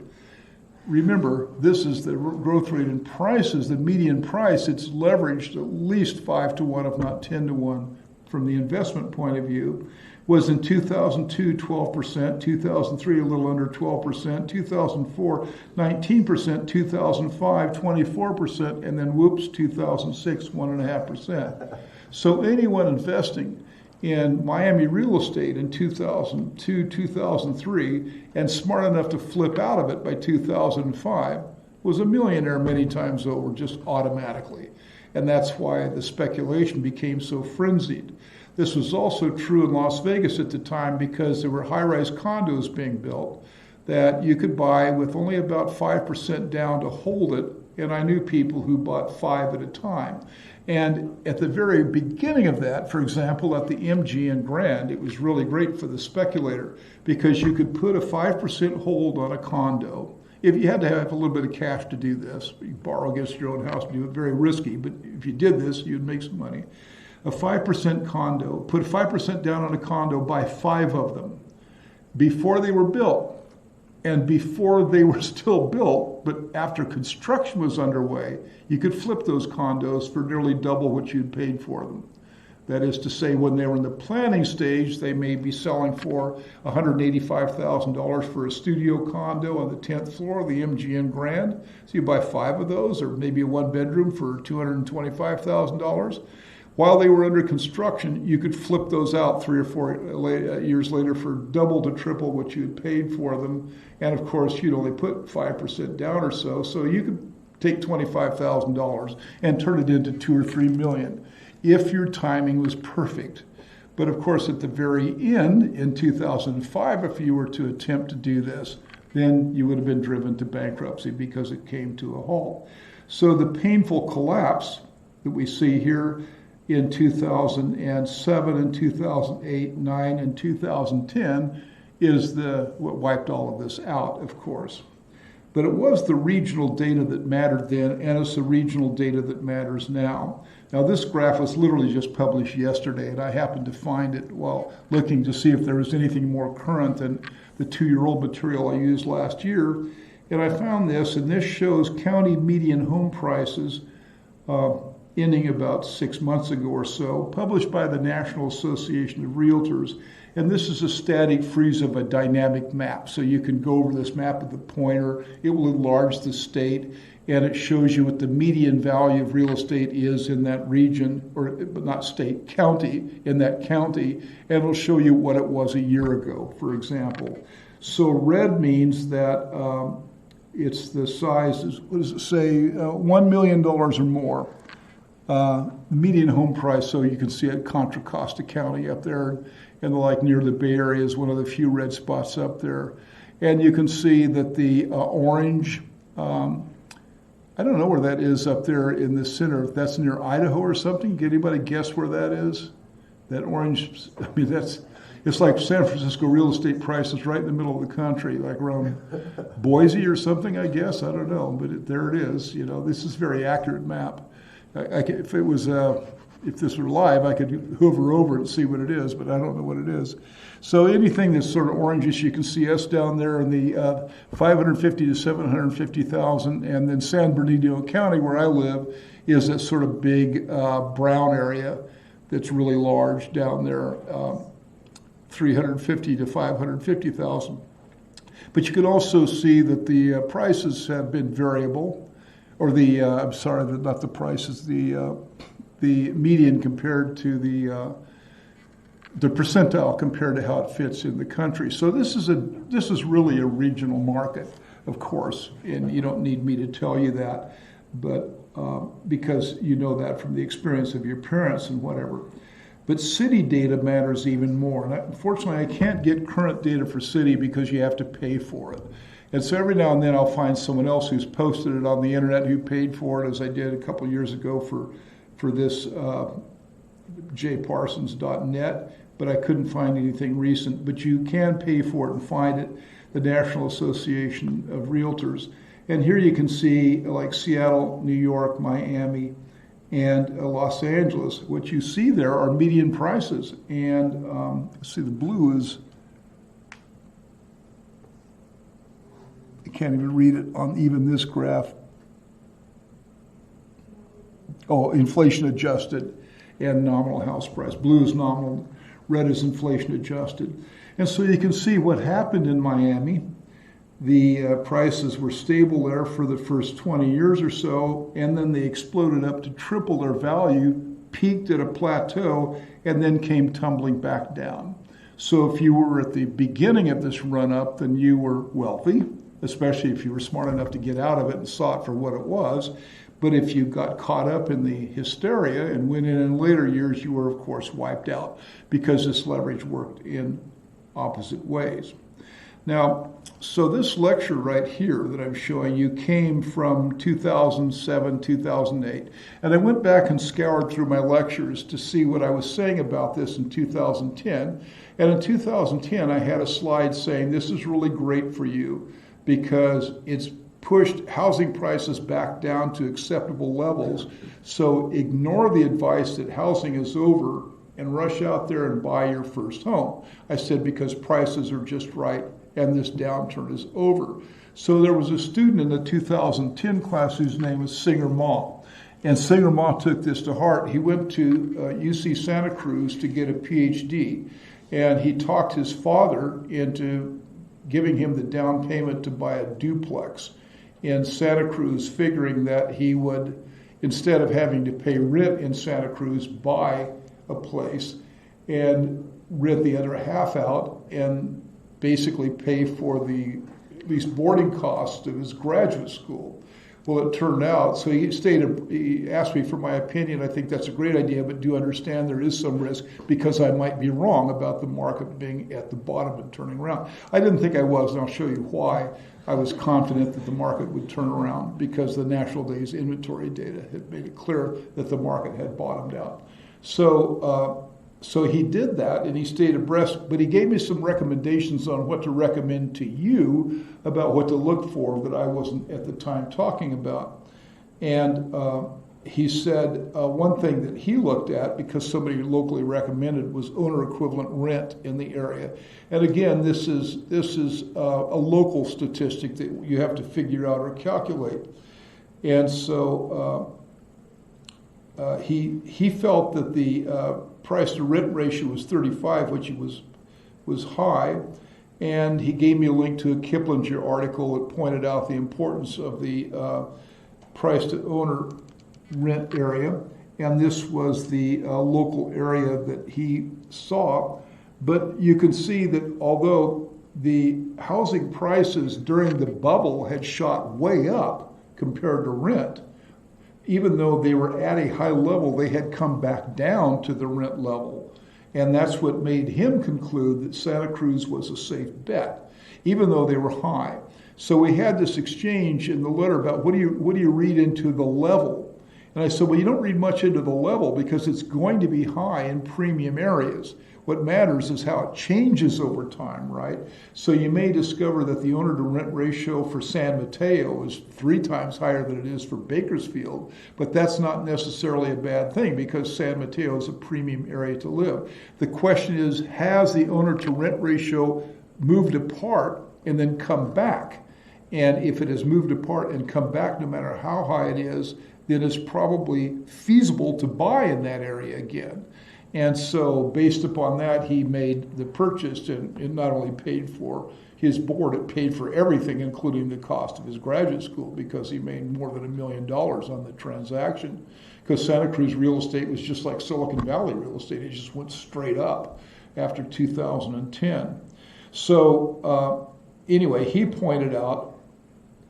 Remember, this is the growth rate in prices, the median price. It's leveraged at least 5 to 1, if not 10 to 1, from the investment point of view. Was in 2002, 12%, 2003, a little under 12%, 2004, 19%, 2005, 24%, and then whoops, 2006, 1.5%. So anyone investing in Miami real estate in 2002, 2003, and smart enough to flip out of it by 2005 was a millionaire many times over, just automatically. And that's why the speculation became so frenzied. This was also true in Las Vegas at the time because there were high-rise condos being built that you could buy with only about 5% down to hold it, and I knew people who bought 5 at a time. And at the very beginning of that, for example, at the MGM Grand, it was really great for the speculator because you could put a 5% hold on a condo. If you had to have a little bit of cash to do this, you borrow against your own house, do it very risky, but if you did this, you'd make some money. A 5% condo, put 5% down on a condo, buy 5 of them before they were built and before they were still built, but after construction was underway, you could flip those condos for nearly double what you'd paid for them. That is to say, when they were in the planning stage, they may be selling for $185,000 for a studio condo on the 10th floor of the MGM Grand. So you buy 5 of those, or maybe a 1-bedroom for $225,000. While they were under construction, you could flip those out 3 or 4 years later for double to triple what you had paid for them. And of course, you'd only put 5% down or so. So you could take $25,000 and turn it into $2 or $3 million if your timing was perfect. But of course, at the very end, in 2005, if you were to attempt to do this, then you would have been driven to bankruptcy because it came to a halt. So the painful collapse that we see here in 2007 and 2008, 9, and 2010 is what wiped all of this out, of course. But it was the regional data that mattered then, and it's the regional data that matters now. Now, this graph was literally just published yesterday, and I happened to find it while looking to see if there was anything more current than the 2-year-old material I used last year. And I found this, and this shows county median home prices ending about 6 months ago or so, published by the National Association of Realtors. And this is a static freeze of a dynamic map. So you can go over this map with the pointer. It will enlarge the state, and it shows you what the median value of real estate is in that region, or not state, county, in that county. And it'll show you what it was a year ago, for example. So red means that it's the size, what does it say, $1 million or more. The median home price, so you can see it, Contra Costa County up there, and like near the Bay Area is one of the few red spots up there. And you can see that the orange, I don't know where that is up there in the center. If that's near Idaho or something, can anybody guess where that is? That orange, I mean, it's like San Francisco real estate prices right in the middle of the country, like around Boise or something, I guess. I don't know, but there it is. You know, this is a very accurate map. If this were live, I could hover over it and see what it is, but I don't know what it is. So anything that's sort of orangish, you can see us down there in the 550 to 750,000, and then San Bernardino County, where I live, is that sort of big brown area that's really large down there, 350 to 550,000. But you can also see that the prices have been variable, or not the prices, the median compared to the percentile compared to how it fits in the country. So this is really a regional market, of course, and you don't need me to tell you that, but because you know that from the experience of your parents and whatever. But city data matters even more. And unfortunately, I can't get current data for city because you have to pay for it. And so every now and then I'll find someone else who's posted it on the internet who paid for it, as I did a couple years ago for for this jparsons.net, but I couldn't find anything recent. But you can pay for it and find it, the National Association of Realtors. And here you can see like Seattle, New York, Miami, and Los Angeles. What you see there are median prices. And see, the blue is, I can't even read it on even this graph. Oh, inflation adjusted and nominal house price. Blue is nominal, red is inflation adjusted. And so you can see what happened in Miami. The prices were stable there for the first 20 years or so, and then they exploded up to triple their value, peaked at a plateau, and then came tumbling back down. So if you were at the beginning of this run-up, then you were wealthy, especially if you were smart enough to get out of it and saw it for what it was. But if you got caught up in the hysteria and went in later years, you were, of course, wiped out because this leverage worked in opposite ways. Now, so this lecture right here that I'm showing you came from 2007, 2008. And I went back and scoured through my lectures to see what I was saying about this in 2010. And in 2010, I had a slide saying this is really great for you because it's pushed housing prices back down to acceptable levels. So ignore the advice that housing is over and rush out there and buy your first home. I said because prices are just right and this downturn is over. So there was a student in the 2010 class whose name was Singer Ma. And Singer Ma took this to heart. He went to UC Santa Cruz to get a PhD. And he talked his father into giving him the down payment to buy a duplex in Santa Cruz, figuring that he would, instead of having to pay rent in Santa Cruz, buy a place and rent the other half out and basically pay for the at least boarding costs of his graduate school. Well, it turned out, so he asked me for my opinion. I think that's a great idea, but do understand there is some risk because I might be wrong about the market being at the bottom and turning around. I didn't think I was, and I'll show you why. I was confident that the market would turn around because the national days inventory data had made it clear that the market had bottomed out. So he did that and he stayed abreast, but he gave me some recommendations on what to recommend to you about what to look for that I wasn't at the time talking about. And he said one thing that he looked at, because somebody locally recommended, was owner equivalent rent in the area. And again, this is a local statistic that you have to figure out or calculate. And so he felt that the price to rent ratio was 35, which was high. And he gave me a link to a Kiplinger article that pointed out the importance of the price to owner rent area. And this was the local area that he saw. But you can see that although the housing prices during the bubble had shot way up compared to rent, even though they were at a high level, they had come back down to the rent level. And that's what made him conclude that Santa Cruz was a safe bet, even though they were high. So we had this exchange in the letter about what do you read into the level? And I said, well, you don't read much into the level because it's going to be high in premium areas. What matters is how it changes over time, right? So you may discover that the owner to rent ratio for San Mateo is 3 times higher than it is for Bakersfield, but that's not necessarily a bad thing because San Mateo is a premium area to live. The question is, has the owner to rent ratio moved apart and then come back? And if it has moved apart and come back, no matter how high it is, then it's probably feasible to buy in that area again. And so based upon that, he made the purchase, and it not only paid for his board, it paid for everything, including the cost of his graduate school, because he made more than $1 million on the transaction. Because Santa Cruz real estate was just like Silicon Valley real estate. It just went straight up after 2010. So anyway, he pointed out,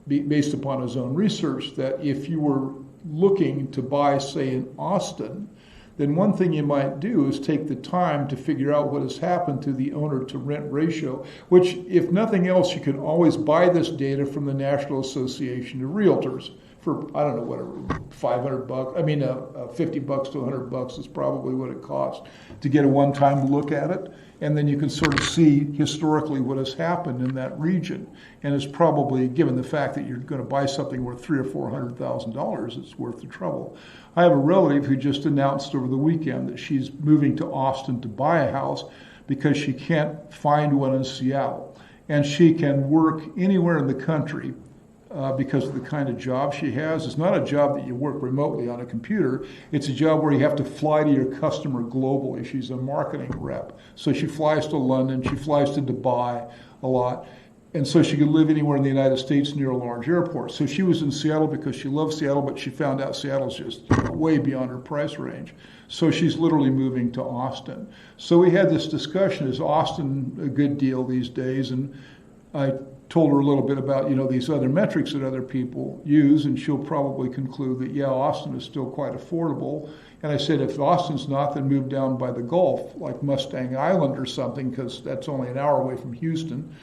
based upon his own research, that if you were looking to buy, say, in Austin, then one thing you might do is take the time to figure out what has happened to the owner to rent ratio, which, if nothing else, you can always buy this data from the National Association of Realtors for, I don't know, whatever, $500. I mean, $50 to $100 is probably what it costs to get a one-time look at it. And then you can sort of see historically what has happened in that region. And it's probably, given the fact that you're going to buy something worth $300,000 or $400,000, it's worth the trouble. I have a relative who just announced over the weekend that she's moving to Austin to buy a house because she can't find one in Seattle. And she can work anywhere in the country because of the kind of job she has. It's not a job that you work remotely on a computer. It's a job where you have to fly to your customer globally. She's a marketing rep. So she flies to London, she flies to Dubai a lot. And so she could live anywhere in the United States near a large airport. So she was in Seattle because she loves Seattle, but she found out Seattle's just way beyond her price range. So she's literally moving to Austin. So we had this discussion, is Austin a good deal these days? And I told her a little bit about, these other metrics that other people use, and she'll probably conclude that, yeah, Austin is still quite affordable. And I said, if Austin's not, then move down by the Gulf, like Mustang Island or something, because that's only an hour away from Houston.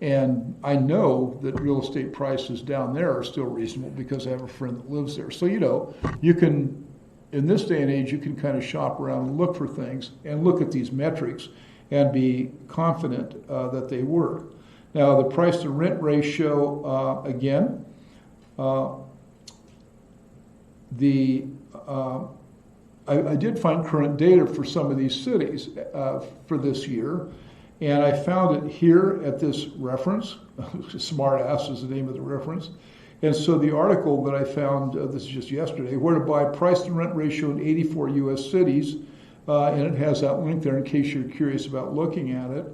And I know that real estate prices down there are still reasonable because I have a friend that lives there. So, you can, in this day and age, you can kind of shop around and look for things and look at these metrics and be confident that they work. Now, the price to rent ratio, again, I did find current data for some of these cities for this year, and I found it here at this reference. Smartass is the name of the reference. And so the article that I found, this is just yesterday, where to buy price to rent ratio in 84 U.S. cities, and it has that link there in case you're curious about looking at it.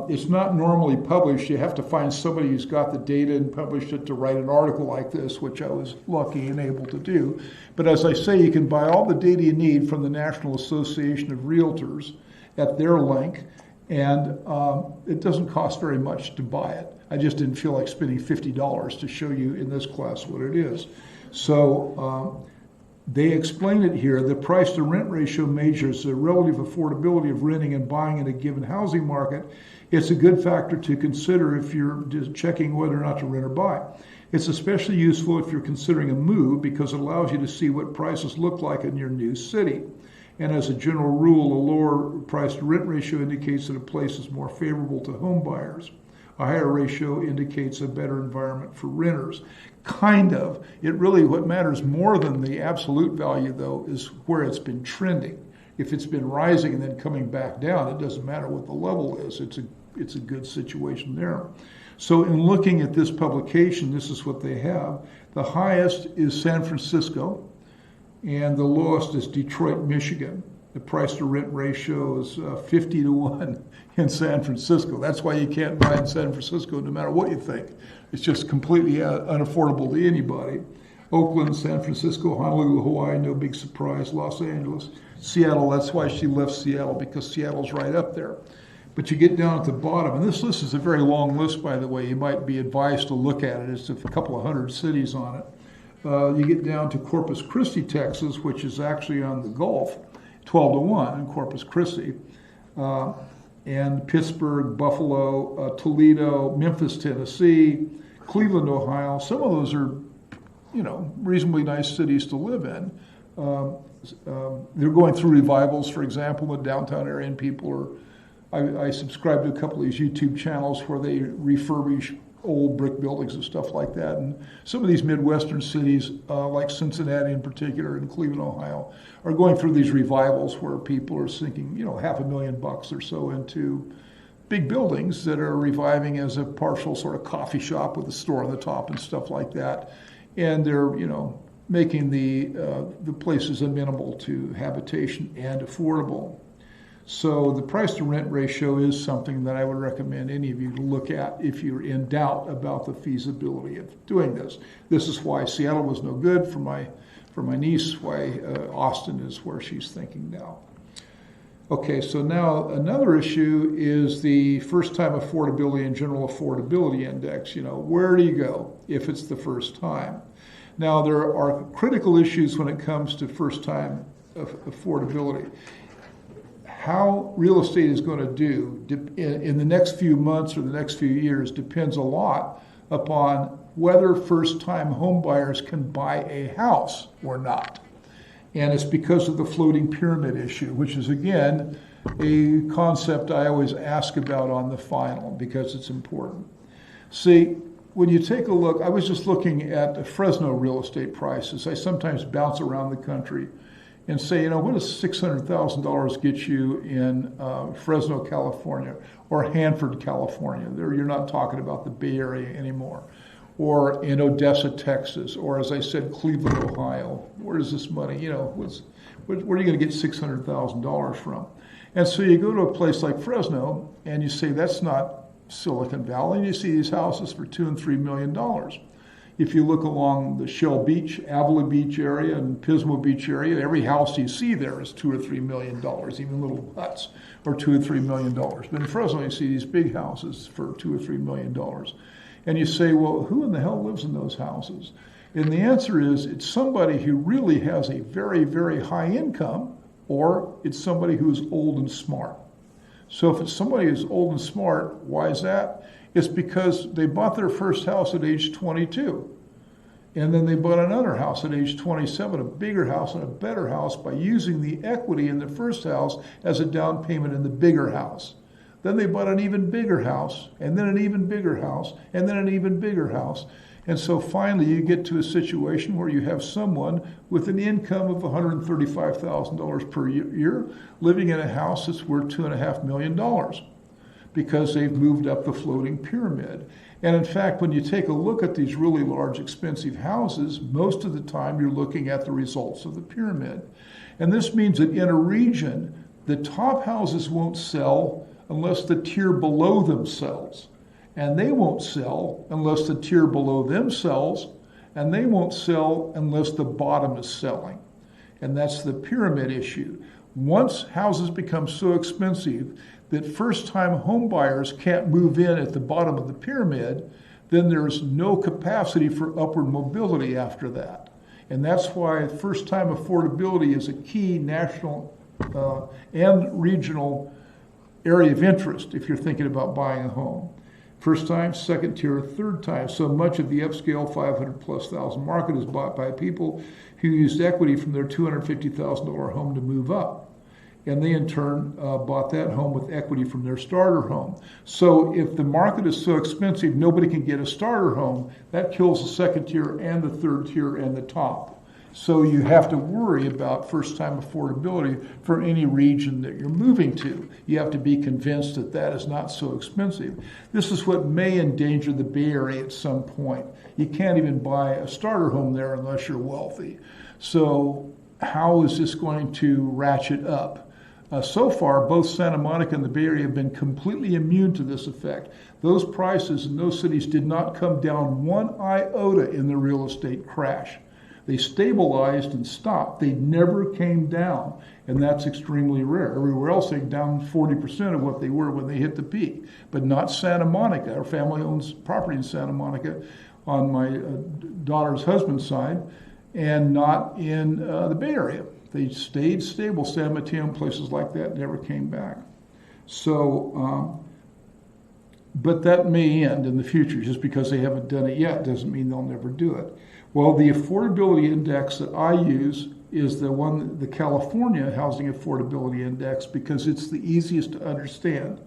It's not normally published. You have to find somebody who's got the data and published it to write an article like this, which I was lucky and able to do. But as I say, you can buy all the data you need from the National Association of Realtors at their link, and it doesn't cost very much to buy it. I just didn't feel like spending $50 to show you in this class what it is. So they explain it here. The price to rent ratio measures the relative affordability of renting and buying in a given housing market. It's a good factor to consider if you're just checking whether or not to rent or buy. It's especially useful if you're considering a move because it allows you to see what prices look like in your new city. And as a general rule, a lower price to rent ratio indicates that a place is more favorable to home buyers. A higher ratio indicates a better environment for renters. Kind of. It really, what matters more than the absolute value, though, is where it's been trending. If it's been rising and then coming back down, it doesn't matter what the level is. It's a good situation there. So in looking at this publication, this is what they have. The highest is San Francisco, and the lowest is Detroit, Michigan. The price to rent ratio is 50 to 1 in San Francisco. That's why you can't buy in San Francisco no matter what you think. It's just completely unaffordable to anybody. Oakland, San Francisco, Honolulu, Hawaii, no big surprise. Los Angeles, Seattle, that's why she left Seattle, because Seattle's right up there. But you get down at the bottom, and this list is a very long list, by the way. You might be advised to look at it. It's a couple of hundred cities on it. You get down to Corpus Christi, Texas, which is actually on the Gulf, 12 to 1 in Corpus Christi. And Pittsburgh, Buffalo, Toledo, Memphis, Tennessee, Cleveland, Ohio. Some of those are, reasonably nice cities to live in. They're going through revivals, for example, in the downtown area, and people are, I subscribe to a couple of these YouTube channels where they refurbish old brick buildings and stuff like that. And some of these Midwestern cities, like Cincinnati in particular and Cleveland, Ohio, are going through these revivals where people are sinking, $500,000 or so into big buildings that are reviving as a partial sort of coffee shop with a store on the top and stuff like that. And they're, making the places amenable to habitation and affordable. So the price to rent ratio is something that I would recommend any of you to look at if you're in doubt about the feasibility of doing this. This is why Seattle was no good for my niece, why Austin is where she's thinking now. Okay, so now another issue is the first-time affordability and general affordability index. Where do you go if it's the first time? Now, there are critical issues when it comes to first-time affordability. How real estate is going to do in the next few months or the next few years depends a lot upon whether first-time home buyers can buy a house or not. And it's because of the floating pyramid issue, which is, again, a concept I always ask about on the final because it's important. See, when you take a look, I was just looking at Fresno real estate prices. I sometimes bounce around the country and say, what does $600,000 get you in Fresno, California, or Hanford, California? There, you're not talking about the Bay Area anymore. Or in Odessa, Texas, or as I said, Cleveland, Ohio. Where does this money, where are you going to get $600,000 from? And so you go to a place like Fresno, and you say, that's not Silicon Valley, and you see these houses for $2 and $3 million. If you look along the Shell Beach, Avila Beach area, and Pismo Beach area, every house you see there is $2 or $3 million, even little huts are $2 or $3 million. But in Fresno, you see these big houses for $2 or $3 million. And you say, well, who in the hell lives in those houses? And the answer is, it's somebody who really has a very, very high income, or it's somebody who's old and smart. So if it's somebody who's old and smart, why is that? It's because they bought their first house at age 22. And then they bought another house at age 27, a bigger house and a better house, by using the equity in the first house as a down payment in the bigger house. Then they bought an even bigger house, and then an even bigger house, and then an even bigger house. And so finally you get to a situation where you have someone with an income of $135,000 per year living in a house that's worth $2.5 million because they've moved up the floating pyramid. And in fact, when you take a look at these really large, expensive houses, most of the time you're looking at the results of the pyramid. And this means that in a region, the top houses won't sell unless the tier below them sells. And they won't sell unless the tier below them sells, and they won't sell unless the bottom is selling. And that's the pyramid issue. Once houses become so expensive that first-time home buyers can't move in at the bottom of the pyramid, then there's no capacity for upward mobility after that. And that's why first-time affordability is a key national and regional area of interest if you're thinking about buying a home. First time, second tier, third time. So much of the upscale 500,000+ market is bought by people who used equity from their $250,000 home to move up. And they in turn bought that home with equity from their starter home. So if the market is so expensive, nobody can get a starter home, that kills the second tier and the third tier and the top. So you have to worry about first-time affordability for any region that you're moving to. You have to be convinced that that is not so expensive. This is what may endanger the Bay Area at some point. You can't even buy a starter home there unless you're wealthy. So how is this going to ratchet up? So far, both Santa Monica and the Bay Area have been completely immune to this effect. Those prices in those cities did not come down one iota in the real estate crash. They stabilized and stopped. They never came down, and that's extremely rare. Everywhere else, they're down 40% of what they were when they hit the peak, but not Santa Monica. Our family owns property in Santa Monica on my daughter's husband's side, and not in the Bay Area. They stayed stable. San Mateo and places like that never came back. So, but that may end in the future. Just because they haven't done it yet doesn't mean they'll never do it. Well, the affordability index that I use is the California Housing Affordability Index, because it's the easiest to understand.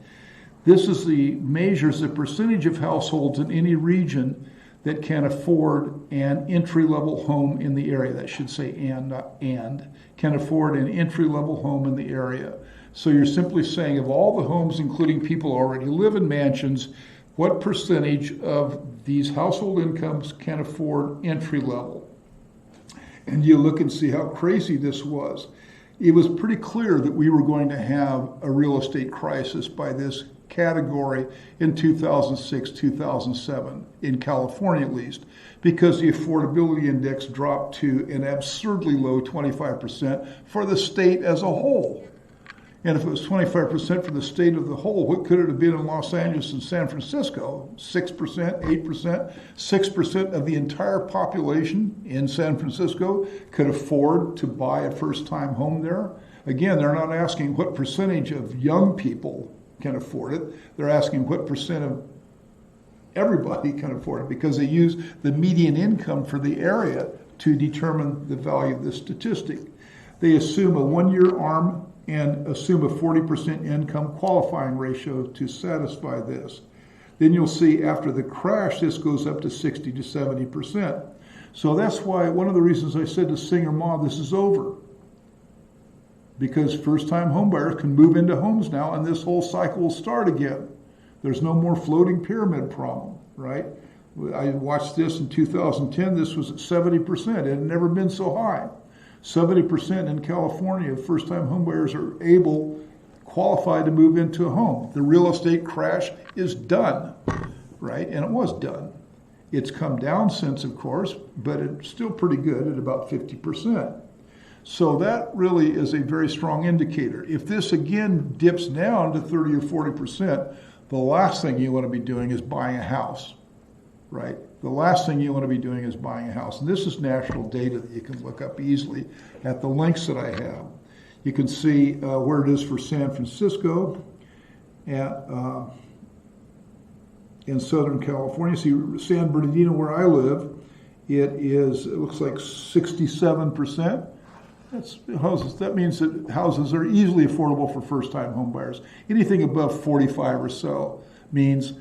This is measures the percentage of households in any region that can afford an entry-level home in the area. That should say and, not and. Can afford an entry-level home in the area. So you're simply saying of all the homes, including people who already live in mansions, what percentage of these household incomes can afford entry level? And you look and see how crazy this was. It was pretty clear that we were going to have a real estate crisis by this category in 2006, 2007, in California at least, because the affordability index dropped to an absurdly low 25% for the state as a whole. And if it was 25% for the state of the whole, what could it have been in Los Angeles and San Francisco? 6%, 8%, 6% of the entire population in San Francisco could afford to buy a first-time home there. Again, they're not asking what percentage of young people can afford it. They're asking what percent of Everybody can afford it because they use the median income for the area to determine the value of the statistic. They assume a 1-year ARM and assume a 40% income qualifying ratio to satisfy this. Then you'll see after the crash, this goes up to 60 to 70%. So that's why one of the reasons I said to Singer Ma, this is over. Because first-time homebuyers can move into homes now and this whole cycle will start again. There's no more floating pyramid problem, right? I watched this in 2010. This was at 70%. It had never been so high. 70% in California of first-time homebuyers are qualified to move into a home. The real estate crash is done, right? And it was done. It's come down since, of course, but it's still pretty good at about 50%. So that really is a very strong indicator. If this again dips down to 30 or 40%, the last thing you want to be doing is buying a house, right? The last thing you want to be doing is buying a house. And this is national data that you can look up easily at the links that I have. You can see where it is for San Francisco in Southern California. See San Bernardino, where I live, it looks like 67%. That's houses. That means that houses are easily affordable for first-time home buyers. Anything above 45 or so means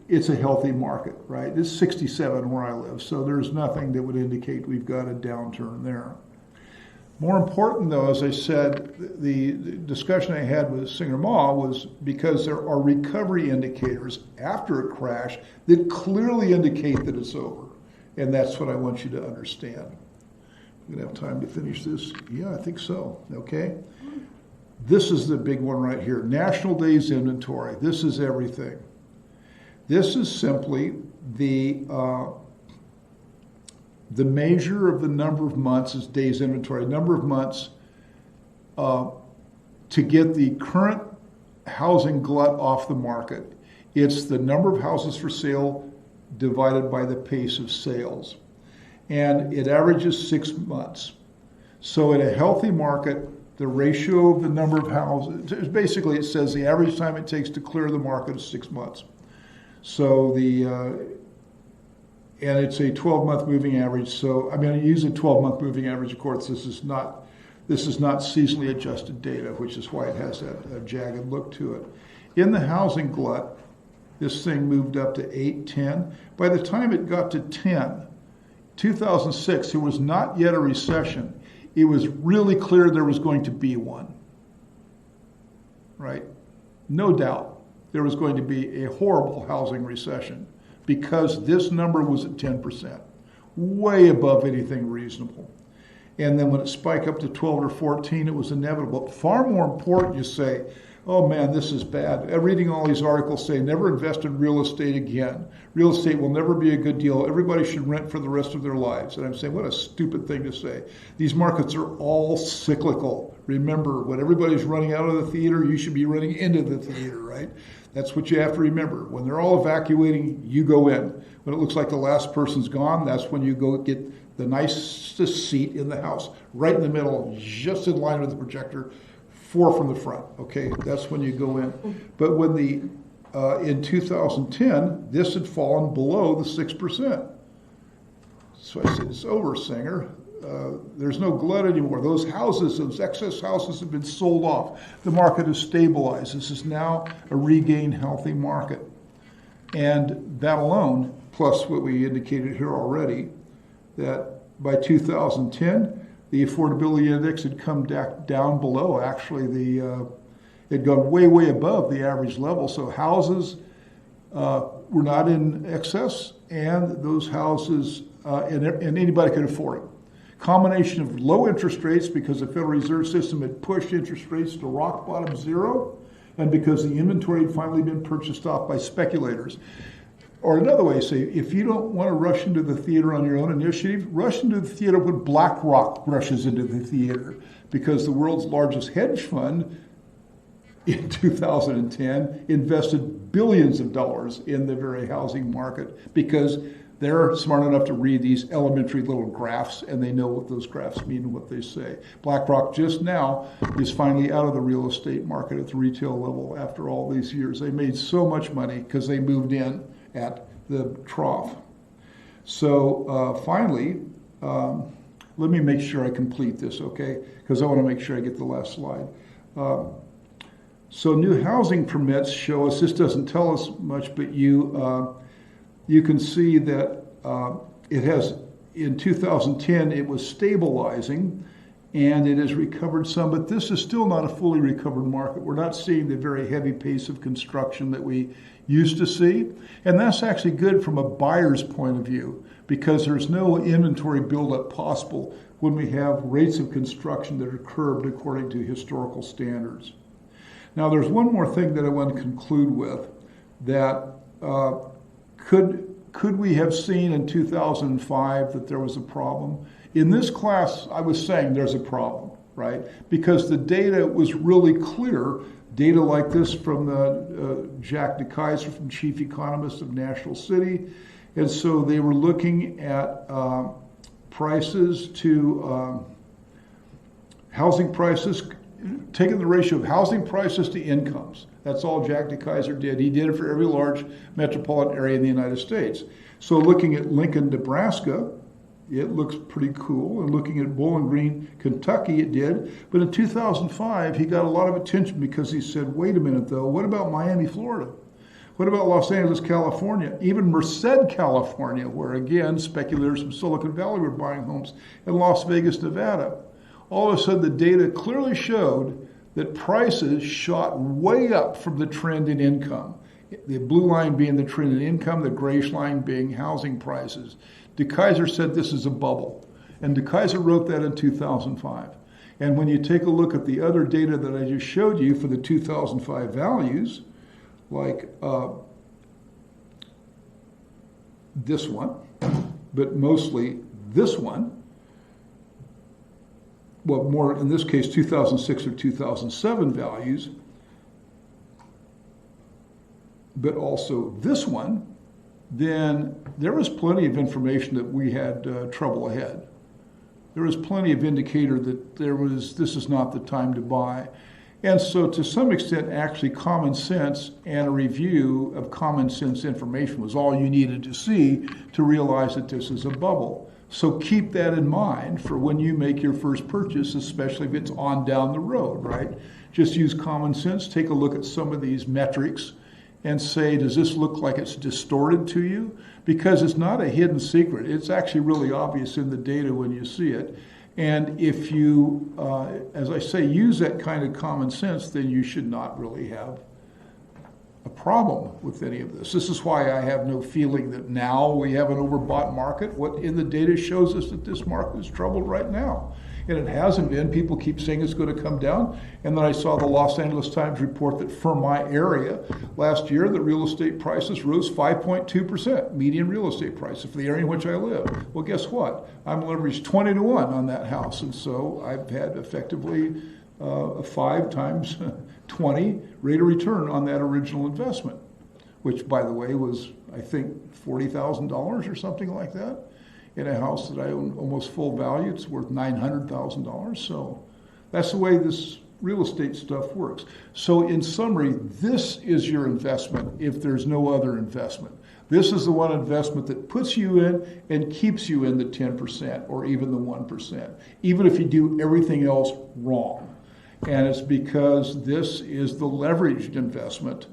it's a healthy market, right? It's 67 where I live, so there's nothing that would indicate we've got a downturn there. More important, though, as I said, the discussion I had with Singer Ma was because there are recovery indicators after a crash that clearly indicate that it's over, and that's what I want you to understand. We're going to have time to finish this? Yeah, I think so. Okay. This is the big one right here. National Days Inventory. This is everything. This is simply the measure of the number of months is days inventory. Number of months to get the current housing glut off the market. It's the number of houses for sale divided by the pace of sales. And it averages 6 months. So in a healthy market, the ratio of the number of houses, basically it says the average time it takes to clear the market is 6 months. So and it's a 12-month moving average. So I'm going to use a 12-month moving average. Of course, this is not seasonally adjusted data, which is why it has that jagged look to it. In the housing glut, this thing moved up to 8, 10. By the time it got to 10, 2006, there was not yet a recession. It was really clear there was going to be one, right? No doubt there was going to be a horrible housing recession because this number was at 10%, way above anything reasonable. And then when it spiked up to 12 or 14, it was inevitable. Far more important, you say, oh man, this is bad. I'm reading all these articles saying never invest in real estate again. Real estate will never be a good deal. Everybody should rent for the rest of their lives. And I'm saying, what a stupid thing to say. These markets are all cyclical. Remember, when everybody's running out of the theater, you should be running into the theater, right? That's what you have to remember. When they're all evacuating, you go in. When it looks like the last person's gone, that's when you go get the nicest seat in the house, right in the middle, just in line with the projector, 4 from the front. Okay, that's when you go in. But when in 2010, this had fallen below the 6%. So I said, it's over, Singer. There's no glut anymore. Those excess houses have been sold off. The market has stabilized. This is now a regained healthy market. And that alone, plus what we indicated here already, that by 2010, the affordability index had come down below. Actually, it had gone way, way above the average level. So houses were not in excess, and those houses, and anybody could afford it. Combination of low interest rates because the Federal Reserve System had pushed interest rates to rock bottom 0, and because the inventory had finally been purchased off by speculators. Or another way to say, if you don't want to rush into the theater on your own initiative, rush into the theater when BlackRock rushes into the theater, because the world's largest hedge fund in 2010 invested billions of dollars in the very housing market because they're smart enough to read these elementary little graphs, and they know what those graphs mean and what they say. BlackRock just now is finally out of the real estate market at the retail level after all these years. They made so much money because they moved in at the trough. So finally, let me make sure I complete this, okay? Because I want to make sure I get the last slide. So new housing permits show us, this doesn't tell us much, but you can see that it has, in 2010, it was stabilizing, and it has recovered some, but this is still not a fully recovered market. We're not seeing the very heavy pace of construction that we used to see, and that's actually good from a buyer's point of view, because there's no inventory buildup possible when we have rates of construction that are curbed according to historical standards. Now, there's one more thing that I want to conclude with, that could we have seen in 2005 that there was a problem? In this class, I was saying there's a problem, right? Because the data was really clear. Data like this from Jack DeKaiser, from Chief Economist of National City. And so they were looking at prices to housing prices, taking the ratio of housing prices to incomes. That's all Jack DeKaiser did. He did it for every large metropolitan area in the United States. So looking at Lincoln, Nebraska, it looks pretty cool. And looking at Bowling Green, Kentucky, it did. But in 2005, he got a lot of attention because he said, wait a minute, though, what about Miami, Florida? What about Los Angeles, California? Even Merced, California, where, again, speculators from Silicon Valley were buying homes, and Las Vegas, Nevada. All of a sudden, the data clearly showed that prices shot way up from the trend in income. The blue line being the trend in income, the grayish line being housing prices. DeKaiser said this is a bubble, and DeKaiser wrote that in 2005. And when you take a look at the other data that I just showed you for the 2005 values, like this one, but mostly this one, well, more in this case, 2006 or 2007 values, but also this one, then there was plenty of information that we had trouble ahead. There was plenty of indicator that this is not the time to buy. And so to some extent, actually common sense and a review of common sense information was all you needed to see to realize that this is a bubble. So keep that in mind for when you make your first purchase, especially if it's on down the road, right? Just use common sense, take a look at some of these metrics and say, does this look like it's distorted to you? Because it's not a hidden secret. It's actually really obvious in the data when you see it. And if you, as I say, use that kind of common sense, then you should not really have a problem with any of this. This is why I have no feeling that now we have an overbought market. What in the data shows us that this market is troubled right now. And it hasn't been. People keep saying it's going to come down. And then I saw the Los Angeles Times report that for my area last year, the real estate prices rose 5.2%, median real estate prices for the area in which I live. Well, guess what? I'm leveraged 20 to 1 on that house. And so I've had effectively a 5 times 20 rate of return on that original investment, which, by the way, was, I think, $40,000 or something like that. In a house that I own almost full value, it's worth $900,000. So that's the way this real estate stuff works. So in summary, this is your investment if there's no other investment. This is the one investment that puts you in and keeps you in the 10% or even the 1%, even if you do everything else wrong. And it's because this is the leveraged investment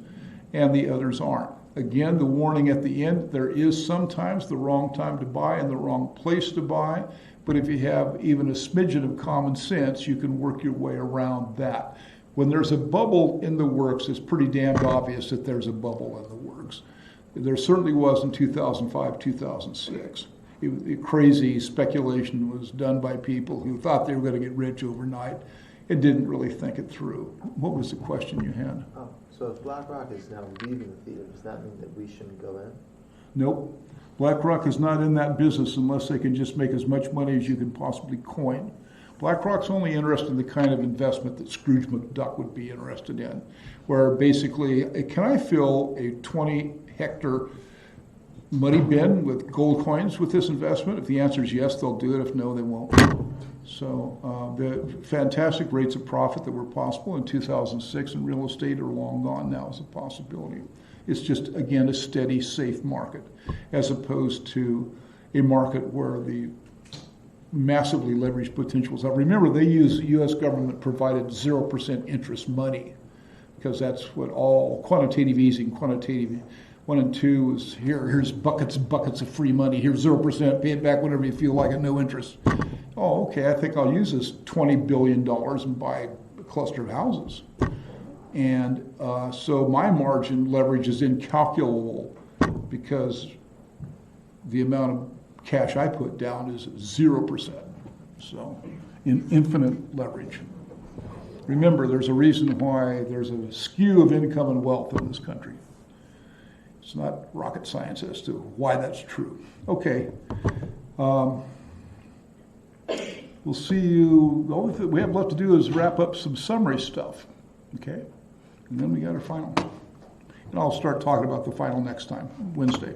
and the others aren't. Again, the warning at the end, there is sometimes the wrong time to buy and the wrong place to buy, but if you have even a smidgen of common sense, you can work your way around that. When there's a bubble in the works, it's pretty damned obvious that there's a bubble in the works. There certainly was in 2005, 2006. Crazy speculation was done by people who thought they were going to get rich overnight and didn't really think it through. What was the question you had? So if BlackRock is now leaving the theater, does that mean that we shouldn't go in? Nope. BlackRock is not in that business unless they can just make as much money as you can possibly coin. BlackRock's only interested in the kind of investment that Scrooge McDuck would be interested in, where basically, can I fill a 20-hectare money bin with gold coins with this investment? If the answer is yes, they'll do it. If no, they won't. So the fantastic rates of profit that were possible in 2006 in real estate are long gone now as a possibility. It's just, again, a steady, safe market, as opposed to a market where the massively leveraged potentials are. Remember, they use U.S. government provided 0% interest money, because that's what all quantitative easing, quantitative 1 and 2 is here's buckets and buckets of free money. Here's 0%, pay it back whenever you feel like it, no interest. Oh, okay, I think I'll use this $20 billion and buy a cluster of houses. And so my margin leverage is incalculable because the amount of cash I put down is 0%. So infinite leverage. Remember, there's a reason why there's a skew of income and wealth in this country. It's not rocket science as to why that's true. Okay. We'll see you. The only thing we have left to do is wrap up some summary stuff. Okay? And then we got our final. And I'll start talking about the final next time, Wednesday.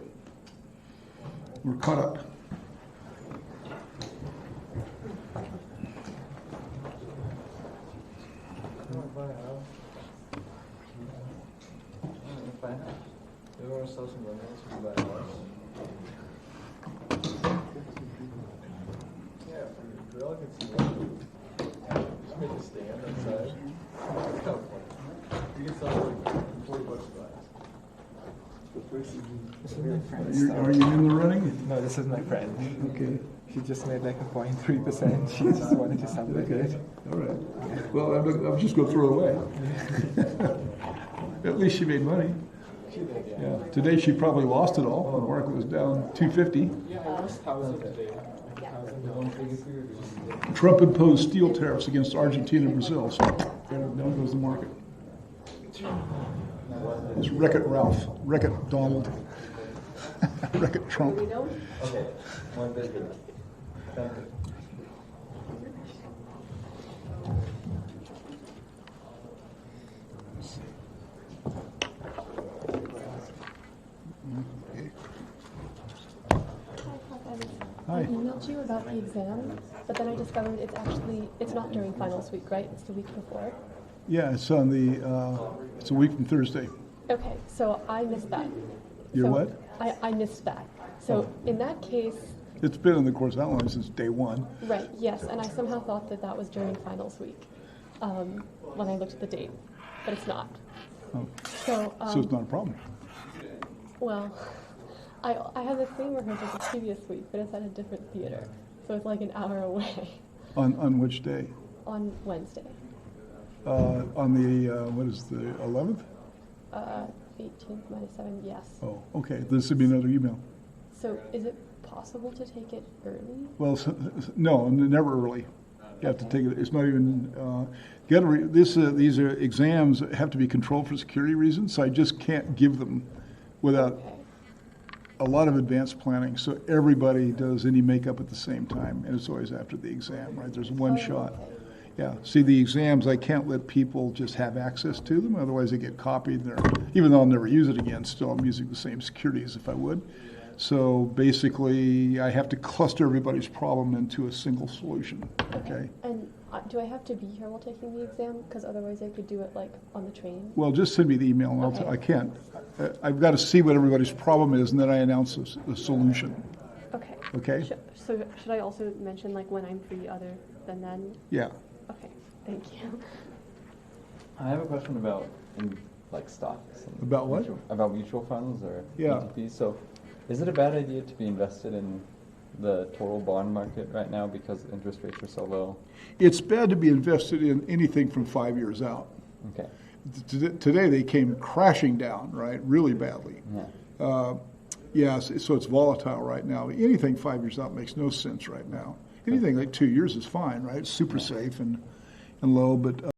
We're caught up. Are you in the running? No, this is my friend. Okay. She just made like a 0.3%. She just wanted to submit it. All right. Well, I'm just going to throw it away. At least she made money. Yeah. Today she probably lost it all. The market was down 250. Trump imposed steel tariffs against Argentina and Brazil. So down goes the market. It's Wreck-It Ralph, Wreck-It Donald, Wreck-It Trump. Okay, one bit here. Thank you. I emailed you about the exam, but then I discovered it's not during finals week, right? It's the week before. Yeah, it's on it's a week from Thursday. Okay, so I missed that. You're So what? I missed that. So in that case, It's been in the course outline since day one. right, yes, and I somehow thought that was during finals week when I looked at the date, but it's not. Oh. So, So it's not a problem. well, I had the same rehearsal the previous week, but it's at a different theater, so it's like an hour away On which day? on Wednesday. On the, what is the 11th? 18th minus 7, yes. Oh, okay. This would be another email. So is it possible to take it early? Well, no, never early. You have to take it. It's not even. These are exams that have to be controlled for security reasons. So I just can't give them without Okay. a lot of advanced planning. So everybody does any makeup at the same time, and it's always after the exam, right? There's one shot. Okay. Yeah. See, the exams, I can't let people just have access to them. Otherwise, they get copied. Even though I'll never use it again, still I'm using the same security as if I would. So basically, I have to cluster everybody's problem into a single solution. Okay. And do I have to be here while taking the exam? Because otherwise I could do it like on the train. Well, just send me the email, and Okay. I can't. I've got to see what everybody's problem is, and then I announce the solution. Okay. Okay? So should I also mention like when I'm free other than then? Yeah. Okay. Thank you. I have a question about stocks. And About what? About mutual funds or Yeah. ETPs. So, is it a bad idea to be invested in the total bond market right now because interest rates are so low? It's bad to be invested in anything from 5 years out. Okay. Today they came crashing down, right? Really badly. Yeah. Yes, so it's volatile right now. Anything 5 years out makes no sense right now. Anything like 2 years is fine, right? It's super safe and low, but